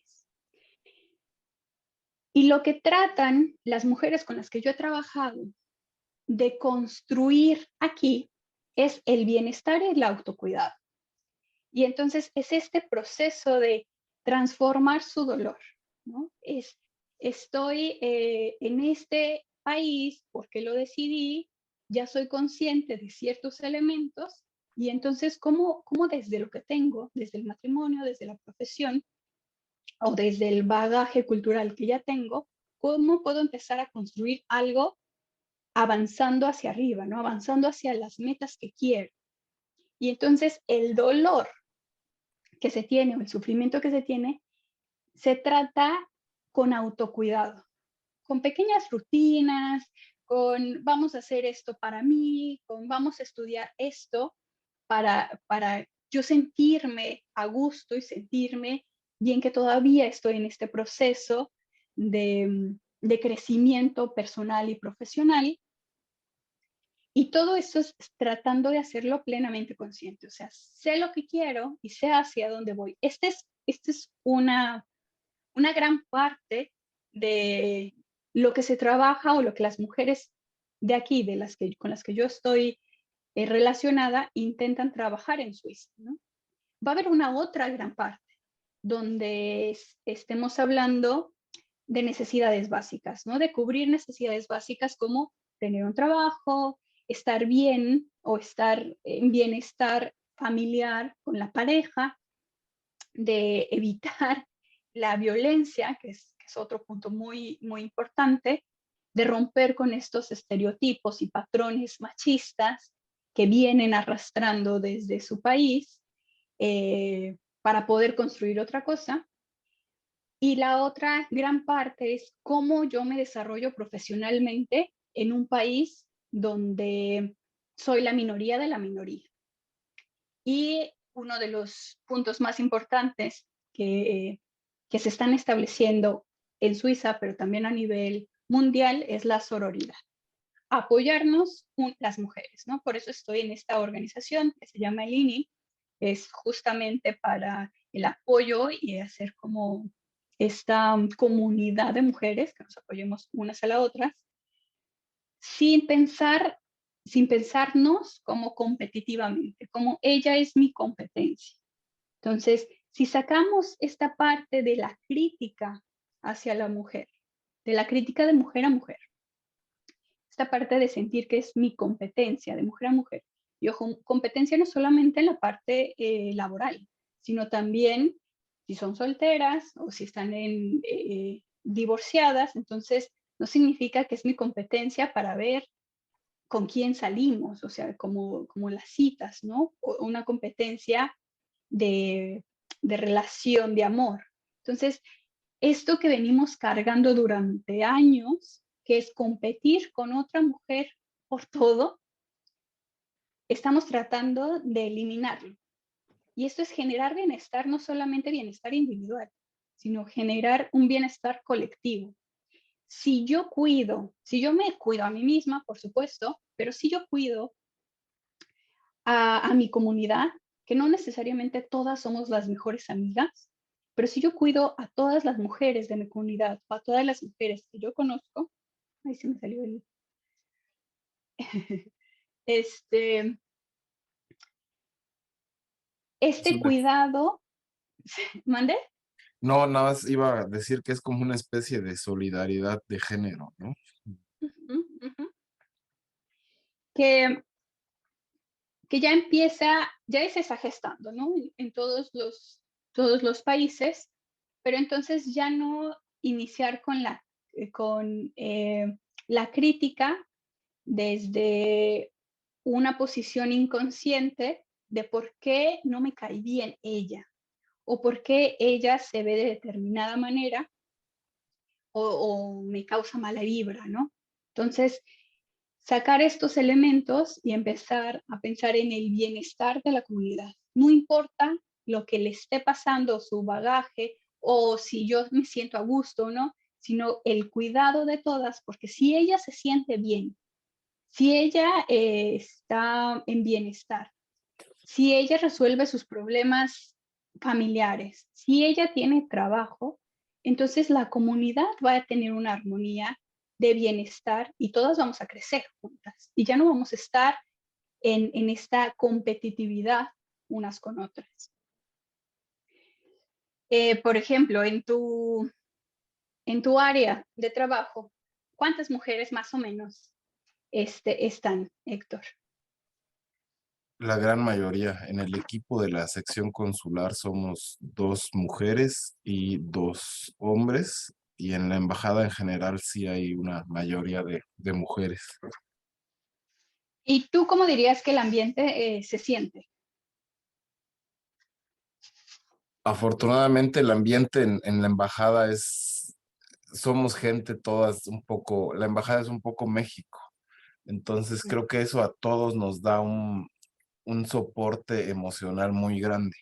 Y lo que tratan las mujeres con las que yo he trabajado de construir aquí es el bienestar y el autocuidado. Y entonces es este proceso de transformar su dolor, ¿no? Estoy en este país porque lo decidí, ya soy consciente de ciertos elementos y entonces cómo desde lo que tengo, desde el matrimonio, desde la profesión o desde el bagaje cultural que ya tengo, cómo puedo empezar a construir algo avanzando hacia arriba, ¿no? Avanzando hacia las metas que quiero. Y entonces el dolor que se tiene o el sufrimiento que se tiene, se trata con autocuidado, con pequeñas rutinas, con vamos a hacer esto para mí, con vamos a estudiar esto para yo sentirme a gusto y sentirme bien que todavía estoy en este proceso de crecimiento personal y profesional. Y todo eso es tratando de hacerlo plenamente consciente, o sea, sé lo que quiero y sé hacia dónde voy. Esta es una gran parte de lo que se trabaja o lo que las mujeres de aquí, con las que yo estoy relacionada, intentan trabajar en Suiza, ¿no? Va a haber una otra gran parte donde estemos hablando de necesidades básicas, ¿no? De cubrir necesidades básicas como tener un trabajo, estar bien o estar en bienestar familiar con la pareja, de evitar la violencia, que es otro punto muy importante, de romper con estos estereotipos y patrones machistas que vienen arrastrando desde su país para poder construir otra cosa. Y la otra gran parte es cómo yo me desarrollo profesionalmente en un país donde soy la minoría de la minoría. Y uno de los puntos más importantes que se están estableciendo en Suiza, pero también a nivel mundial, es la sororidad. Apoyarnos las mujeres, ¿no? Por eso estoy en esta organización que se llama el INI, es justamente para el apoyo y hacer como esta comunidad de mujeres que nos apoyemos unas a las otras, sin pensar, sin pensarnos como competitivamente, como ella es mi competencia. Entonces, si sacamos esta parte de la crítica hacia la mujer, de la crítica de mujer a mujer, esta parte de sentir que es mi competencia de mujer a mujer, y ojo, competencia no solamente en la parte laboral, sino también si son solteras o si están divorciadas, entonces no significa que es mi competencia para ver con quién salimos, o sea, como las citas, ¿no? O una competencia de, de relación, de amor. Entonces, esto que venimos cargando durante años, que es competir con otra mujer por todo, estamos tratando de eliminarlo. Y esto es generar bienestar, no solamente bienestar individual, sino generar un bienestar colectivo. Si yo cuido, si yo me cuido a mí misma, por supuesto, pero si yo cuido a mi comunidad, que no necesariamente todas somos las mejores amigas, pero si yo cuido a todas las mujeres de mi comunidad, a todas las mujeres que yo conozco, ahí se me salió el, este, Es este una- cuidado, ¿mande? no, nada más iba a decir que es como una especie de solidaridad de género, ¿no? Uh -huh, uh -huh. Que, que ya empieza, ya se está gestando, ¿no? En todos los países, pero entonces ya no iniciar con, la crítica desde una posición inconsciente de por qué no me cae bien ella o por qué ella se ve de determinada manera o me causa mala vibra, ¿no? Entonces, sacar estos elementos y empezar a pensar en el bienestar de la comunidad. No importa lo que le esté pasando, su bagaje, o si yo me siento a gusto o no, sino el cuidado de todas, porque si ella se siente bien, si ella está en bienestar, si ella resuelve sus problemas familiares, si ella tiene trabajo, entonces la comunidad va a tener una armonía de bienestar y todas vamos a crecer juntas y ya no vamos a estar en esta competitividad unas con otras. Por ejemplo, en tu área de trabajo, ¿cuántas mujeres más o menos están, Héctor? La gran mayoría. En el equipo de la sección consular somos 2 mujeres y 2 hombres, y en la embajada en general sí hay una mayoría de mujeres. ¿Y tú cómo dirías que el ambiente se siente? Afortunadamente el ambiente en la embajada somos gente todas un poco, la embajada es un poco México, entonces creo que eso a todos nos da un soporte emocional muy grande,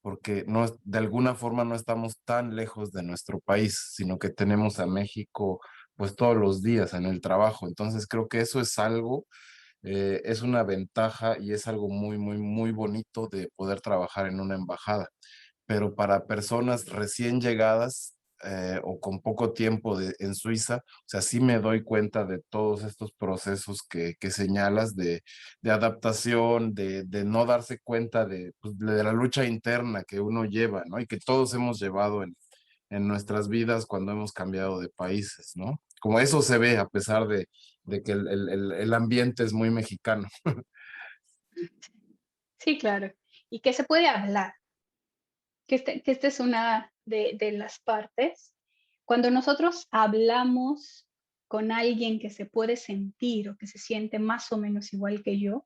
porque no, de alguna forma no estamos tan lejos de nuestro país, sino que tenemos a México pues todos los días en el trabajo. Entonces creo que eso es algo, es una ventaja y es algo muy, muy, muy bonito de poder trabajar en una embajada. Pero para personas recién llegadas o con poco tiempo en Suiza, o sea, sí me doy cuenta de todos estos procesos que señalas de adaptación, de no darse cuenta pues, de la lucha interna que uno lleva, ¿no? Y que todos hemos llevado en nuestras vidas cuando hemos cambiado de países, ¿no? Como eso se ve a pesar de que el ambiente es muy mexicano. Sí, claro. Y que se puede hablar, que esta es una de las partes. Cuando nosotros hablamos con alguien que se puede sentir o que se siente más o menos igual que yo,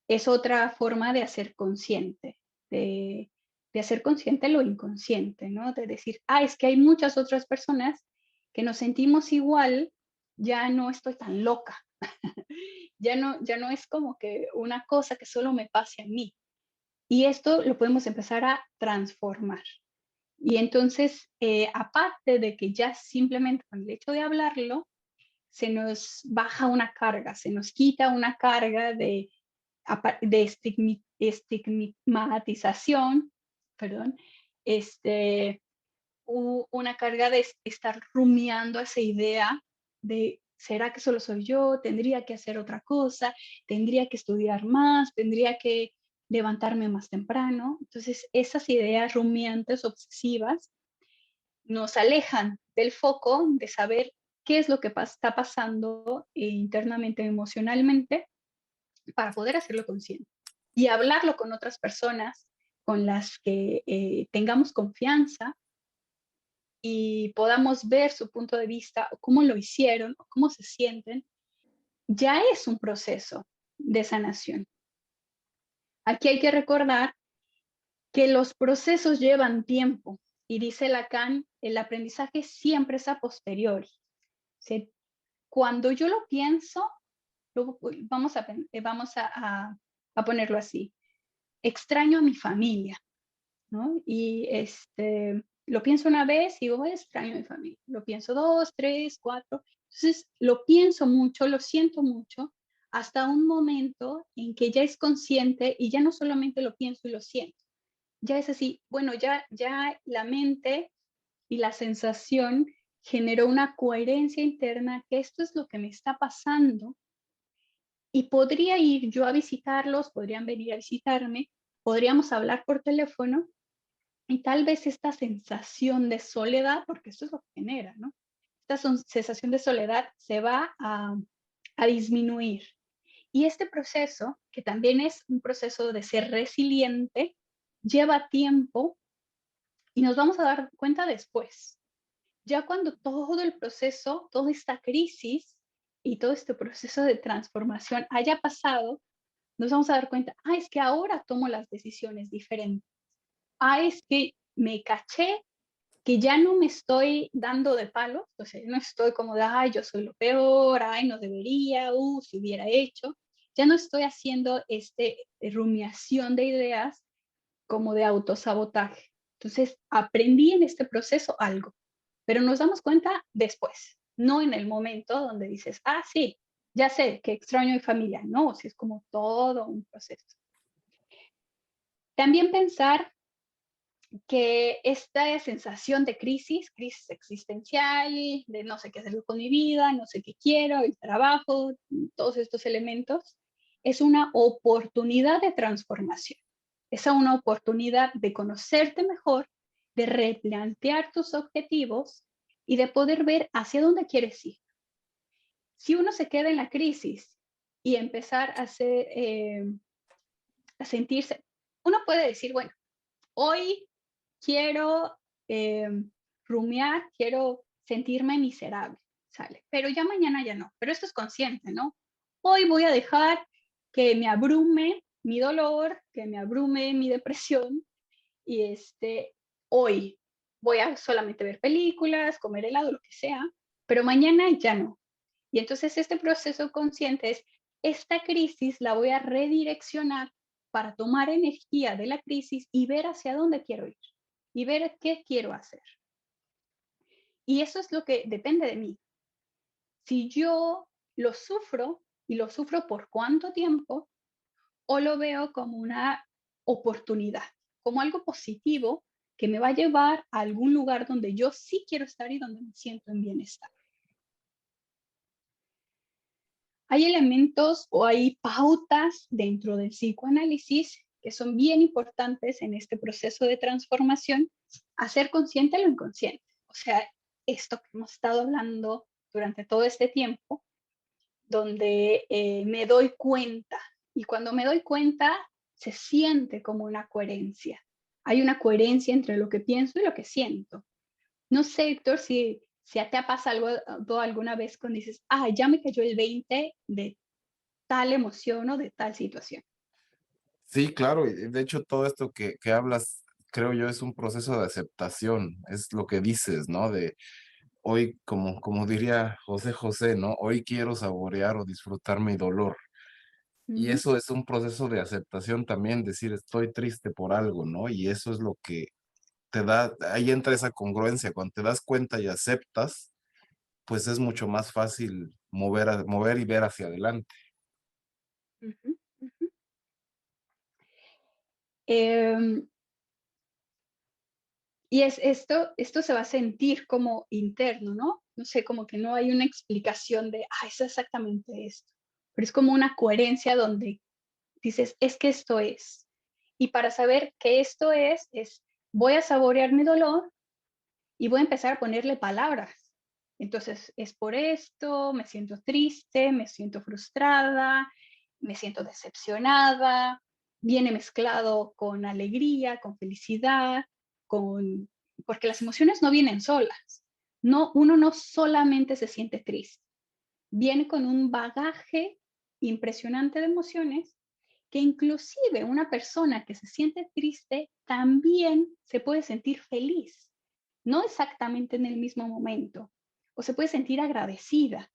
es otra forma de hacer consciente, de hacer consciente lo inconsciente, ¿no? De decir, ah, es que hay muchas otras personas que nos sentimos igual, ya no estoy tan loca, ya no es como que una cosa que solo me pase a mí. Y esto lo podemos empezar a transformar. Y entonces, aparte de que ya simplemente con el hecho de hablarlo, se nos baja una carga, se nos quita una carga de estigmatización, perdón, este, una carga de estar rumiando esa idea de, ¿será que solo soy yo? ¿Tendría que hacer otra cosa? ¿Tendría que estudiar más? ¿Tendría que levantarme más temprano? Entonces, esas ideas rumiantes, obsesivas, nos alejan del foco de saber qué es lo que está pasando internamente, emocionalmente, para poder hacerlo consciente y hablarlo con otras personas con las que tengamos confianza y podamos ver su punto de vista, o cómo lo hicieron, o cómo se sienten, ya es un proceso de sanación. Aquí hay que recordar que los procesos llevan tiempo y dice Lacan, el aprendizaje siempre es a posteriori. Se Cuando yo lo pienso, vamos a ponerlo así, extraño a mi familia, ¿no? Y lo pienso una vez y digo: "Ay, extraño a mi familia". Lo pienso 2, 3, 4. Entonces, lo pienso mucho, lo siento mucho, hasta un momento en que ya es consciente y ya no solamente lo pienso y lo siento, ya es así, bueno, ya la mente y la sensación generó una coherencia interna, que esto es lo que me está pasando, y podría ir yo a visitarlos, podrían venir a visitarme, podríamos hablar por teléfono, y tal vez esta sensación de soledad, porque esto es lo que genera, ¿no? Esta sensación de soledad se va a disminuir. Y este proceso, que también es un proceso de ser resiliente, lleva tiempo y nos vamos a dar cuenta después. Ya cuando todo el proceso, toda esta crisis y todo este proceso de transformación haya pasado, nos vamos a dar cuenta, es que ahora tomo las decisiones diferentes. Es que me caché que ya no me estoy dando de palos, o sea, no estoy como de, yo soy lo peor, no debería, si hubiera hecho. Ya no estoy haciendo rumiación de ideas como de autosabotaje. Entonces, aprendí en este proceso algo, pero nos damos cuenta después, no en el momento donde dices, sí, ya sé que extraño a mi familia. No, si es como todo un proceso. También pensar que esta sensación de crisis existencial, de no sé qué hacer con mi vida, no sé qué quiero, el trabajo, todos estos elementos, es una oportunidad de transformación. Es una oportunidad de conocerte mejor, de replantear tus objetivos y de poder ver hacia dónde quieres ir. Si uno se queda en la crisis y empezar a sentirse, uno puede decir, bueno, hoy quiero rumiar, quiero sentirme miserable, ¿sale? Pero ya mañana ya no. Pero esto es consciente, ¿no? Hoy voy a dejar que me abrume mi dolor, que me abrume mi depresión y hoy voy a solamente ver películas, comer helado, lo que sea, pero mañana ya no. Y entonces este proceso consciente es, esta crisis la voy a redireccionar para tomar energía de la crisis y ver hacia dónde quiero ir y ver qué quiero hacer. Y eso es lo que depende de mí. Si yo lo sufro y lo sufro por cuánto tiempo, o lo veo como una oportunidad, como algo positivo que me va a llevar a algún lugar donde yo sí quiero estar y donde me siento en bienestar. Hay elementos o hay pautas dentro del psicoanálisis que son bien importantes en este proceso de transformación, hacer consciente lo inconsciente. O sea, esto que hemos estado hablando durante todo este tiempo, donde me doy cuenta. Y cuando me doy cuenta, se siente como una coherencia. Hay una coherencia entre lo que pienso y lo que siento. No sé, Héctor, si te ha pasado algo alguna vez cuando dices, ya me cayó el 20 de tal emoción o de tal situación. Sí, claro, y de hecho todo esto que hablas, creo yo, es un proceso de aceptación, es lo que dices, ¿no? De hoy, como diría José José, ¿no? Hoy quiero saborear o disfrutar mi dolor. Y Ujú, eso es un proceso de aceptación también, decir estoy triste por algo, ¿no? Y eso es lo que te da, ahí entra esa congruencia, cuando te das cuenta y aceptas, pues es mucho más fácil mover y ver hacia adelante. ujú, ujú. Em, y esto se va a sentir como interno, ¿no? No sé, como que no hay una explicación de, es exactamente esto, pero es como una coherencia donde dices, es que esto es. Y para saber que esto es, voy a saborear mi dolor y voy a empezar a ponerle palabras. Entonces, es por esto, me siento triste, me siento frustrada, me siento decepcionada, viene mezclado con alegría, con felicidad, con porque las emociones no vienen solas. No, uno no solamente se siente triste, viene con un bagaje impresionante de emociones que inclusive una persona que se siente triste también se puede sentir feliz, no exactamente en el mismo momento, o se puede sentir agradecida.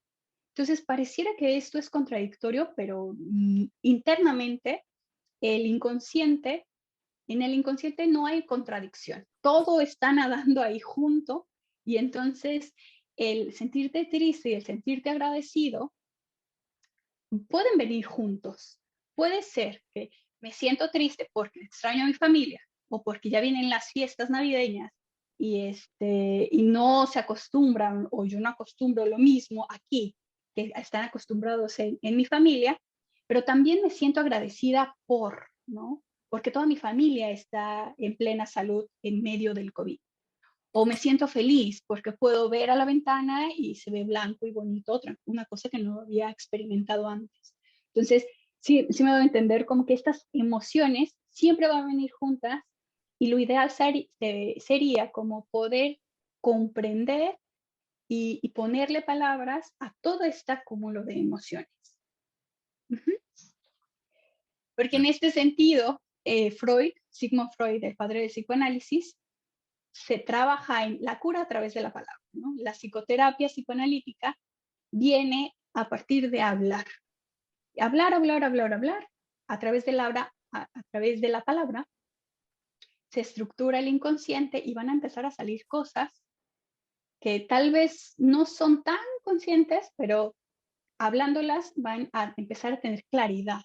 Entonces, pareciera que esto es contradictorio, pero internamente el inconsciente, en el inconsciente no hay contradicción. Todo está nadando ahí junto y entonces el sentirte triste y el sentirte agradecido pueden venir juntos. Puede ser que me siento triste porque extraño a mi familia o porque ya vienen las fiestas navideñas y no se acostumbran o yo no acostumbro lo mismo aquí que están acostumbrados en mi familia, pero también me siento agradecida ¿no? Porque toda mi familia está en plena salud en medio del COVID. O me siento feliz porque puedo ver a la ventana y se ve blanco y bonito, una cosa que no había experimentado antes. Entonces, sí me doy a entender como que estas emociones siempre van a venir juntas y lo ideal sería como poder comprender y ponerle palabras a todo este acúmulo de emociones. Ujú. Porque en este sentido, Sigmund Freud, el padre del psicoanálisis, se trabaja en la cura a través de la palabra, ¿no? La psicoterapia psicoanalítica viene a partir de hablar. Hablar, hablar, hablar, hablar. A través de la palabra se estructura el inconsciente y van a empezar a salir cosas que tal vez no son tan conscientes, pero hablándolas van a empezar a tener claridad,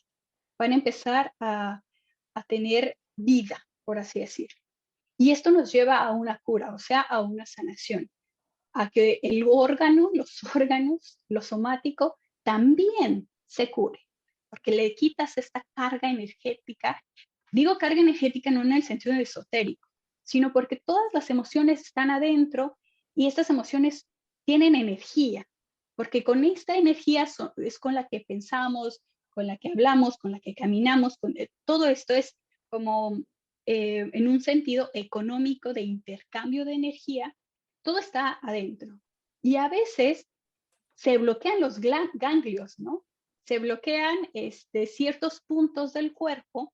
van a empezar a tener vida, por así decirlo. Y esto nos lleva a una cura, o sea, a una sanación, a que el órgano, los órganos, lo somático, también se cure, porque le quitas esta carga energética. Digo carga energética no en el sentido esotérico, sino porque todas las emociones están adentro y estas emociones tienen energía, porque con esta energía es con la que pensamos, con la que hablamos, con la que caminamos, todo esto es como en un sentido económico de intercambio de energía, todo está adentro. Y a veces se bloquean los ganglios, ¿no? Se bloquean ciertos puntos del cuerpo,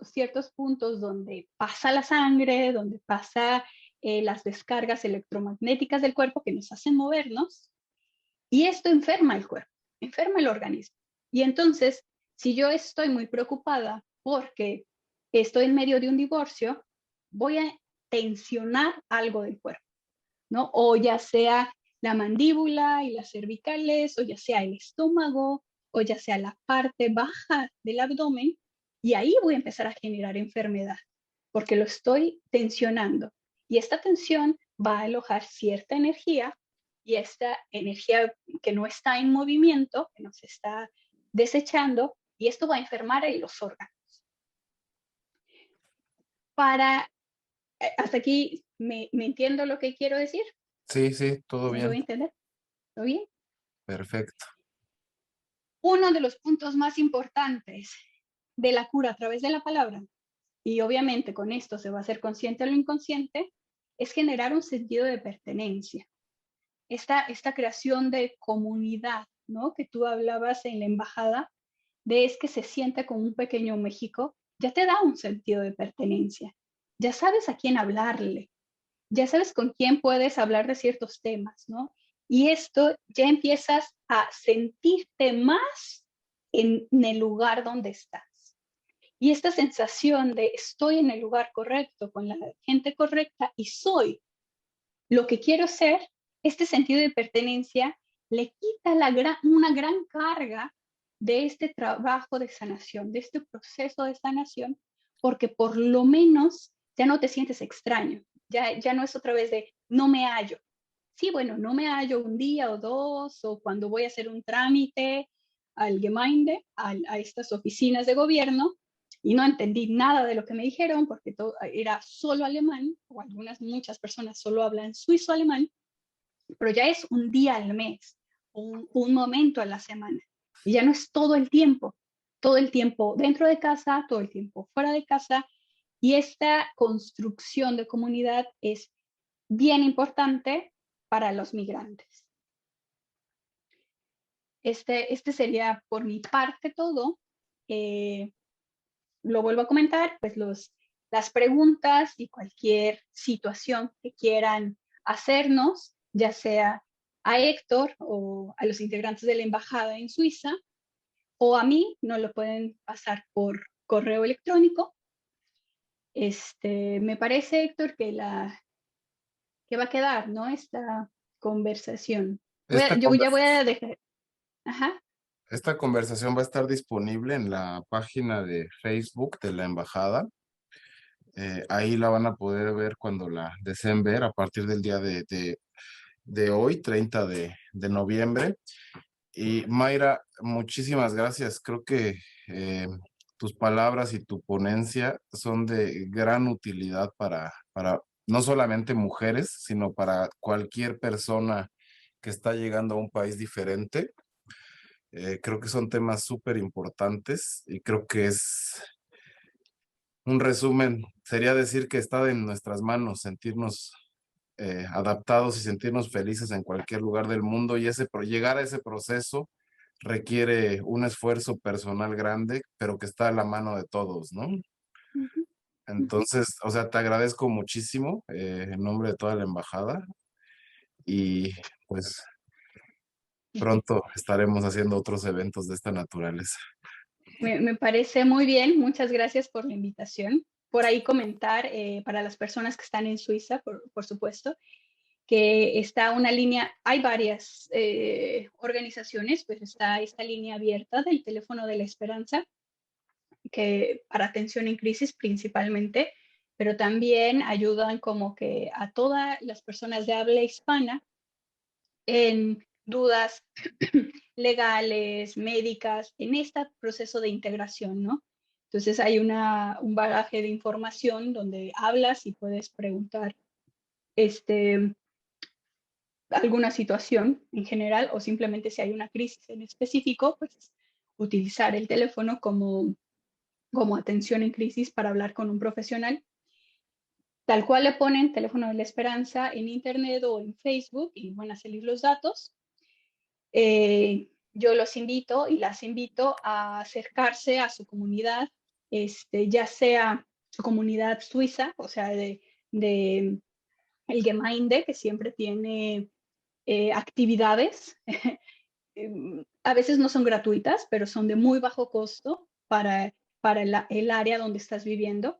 ciertos puntos donde pasa la sangre, donde pasa las descargas electromagnéticas del cuerpo que nos hacen movernos, y esto enferma el cuerpo, enferma el organismo. Y entonces, si yo estoy muy preocupada porque estoy en medio de un divorcio, voy a tensionar algo del cuerpo, ¿no? O ya sea la mandíbula y las cervicales, o ya sea el estómago, o ya sea la parte baja del abdomen, y ahí voy a empezar a generar enfermedad, porque lo estoy tensionando. Y esta tensión va a alojar cierta energía, y esta energía que no está en movimiento, que nos está desechando, y esto va a enfermar en los órganos. Para, hasta aquí, ¿me entiendo lo que quiero decir? Sí, sí, todo ¿Me doy bien. a entender? ¿Todo bien? Perfecto. Uno de los puntos más importantes de la cura a través de la palabra, y obviamente con esto se va a hacer consciente o lo inconsciente, es generar un sentido de pertenencia. Esta creación de comunidad, ¿no? Que tú hablabas en la embajada, de es que se siente como un pequeño México, ya te da un sentido de pertenencia. Ya sabes a quién hablarle, ya sabes con quién puedes hablar de ciertos temas, ¿no? Y esto ya empiezas a sentirte más en el lugar donde estás. Y esta sensación de estoy en el lugar correcto, con la gente correcta y soy lo que quiero ser, este sentido de pertenencia le quita una gran carga de este trabajo de sanación, de este proceso de sanación, porque por lo menos ya no te sientes extraño, ya no es otra vez de no me hallo. Sí, bueno, no me hallo un día o dos, o cuando voy a hacer un trámite al Gemeinde, a estas oficinas de gobierno, y no entendí nada de lo que me dijeron porque todo era solo alemán, o muchas personas solo hablan suizo-alemán, pero ya es un día al mes, un momento a la semana, y ya no es todo el tiempo dentro de casa, todo el tiempo fuera de casa, Y esta construcción de comunidad es bien importante para los migrantes. Este sería por mi parte todo. Lo vuelvo a comentar, pues las preguntas y cualquier situación que quieran hacernos, ya sea a Héctor o a los integrantes de la embajada en Suiza, o a mí, nos lo pueden pasar por correo electrónico. Me parece, Héctor, que va a quedar, ¿no? Esta conversación. Esta Yo ya voy conversación, a dejar. Ajá. esta conversación va a estar disponible en la página de Facebook de la embajada. Ahí la van a poder ver cuando la deseen ver a partir del día de hoy, 30 de noviembre. Y Mayra, muchísimas gracias. Creo que eh, tus palabras y tu ponencia son de gran utilidad para no solamente mujeres, sino para cualquier persona que está llegando a un país diferente. Creo que son temas súper importantes y creo que es un resumen. Sería decir que está en nuestras manos sentirnos adaptados y sentirnos felices en cualquier lugar del mundo y llegar a ese proceso requiere un esfuerzo personal grande, pero que está a la mano de todos, ¿no? Ujú, ujú. Entonces, o sea, te agradezco muchísimo en nombre de toda la embajada y pues pronto estaremos haciendo otros eventos de esta naturaleza. Me parece muy bien, muchas gracias por la invitación. Por ahí comentar, para las personas que están en Suiza, por supuesto, que está una línea, hay varias organizaciones, pues está esta línea abierta del teléfono de la esperanza, que para atención en crisis principalmente, pero también ayudan como que a todas las personas de habla hispana en dudas legales, médicas, en este proceso de integración, ¿no? Entonces hay un bagaje de información donde hablas y puedes preguntar este, alguna situación en general o simplemente si hay una crisis en específico, pues utilizar el teléfono como atención en crisis para hablar con un profesional. Tal cual le ponen teléfono de la esperanza en internet o en Facebook y van a salir los datos. Yo los invito y las invito a acercarse a su comunidad, ya sea su comunidad suiza, o sea, de el Gemeinde, que siempre tiene actividades. A veces no son gratuitas, pero son de muy bajo costo para el área donde estás viviendo.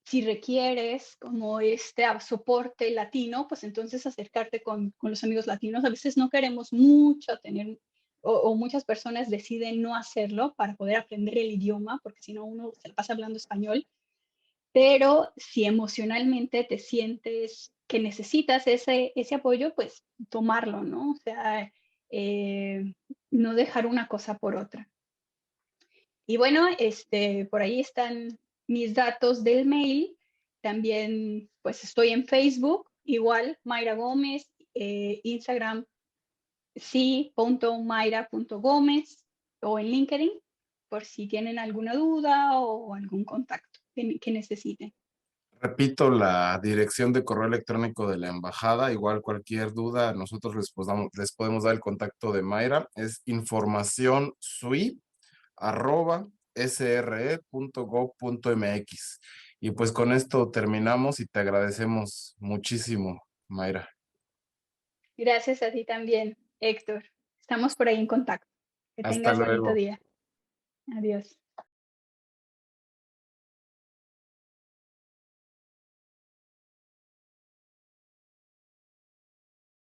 Si requieres como soporte latino, pues entonces acercarte con los amigos latinos. A veces no queremos mucho tener, o muchas personas deciden no hacerlo para poder aprender el idioma, porque si no uno se la pasa hablando español. Pero si emocionalmente te sientes que necesitas ese apoyo, pues tomarlo, ¿no? O sea, no dejar una cosa por otra. Y bueno, por ahí están mis datos del mail. También, pues estoy en Facebook, igual, Mayra Gómez, Instagram, sí.mayra.gómez o en LinkedIn, por si tienen alguna duda o algún contacto que necesiten. Repito la dirección de correo electrónico de la embajada, igual cualquier duda, nosotros les podemos dar el contacto de Mayra, es informacionsui@sre.gov.mx. Y pues con esto terminamos y te agradecemos muchísimo, Mayra. Gracias a ti también, Héctor. Estamos por ahí en contacto. Que Hasta tengas bonito luego. día. Adiós.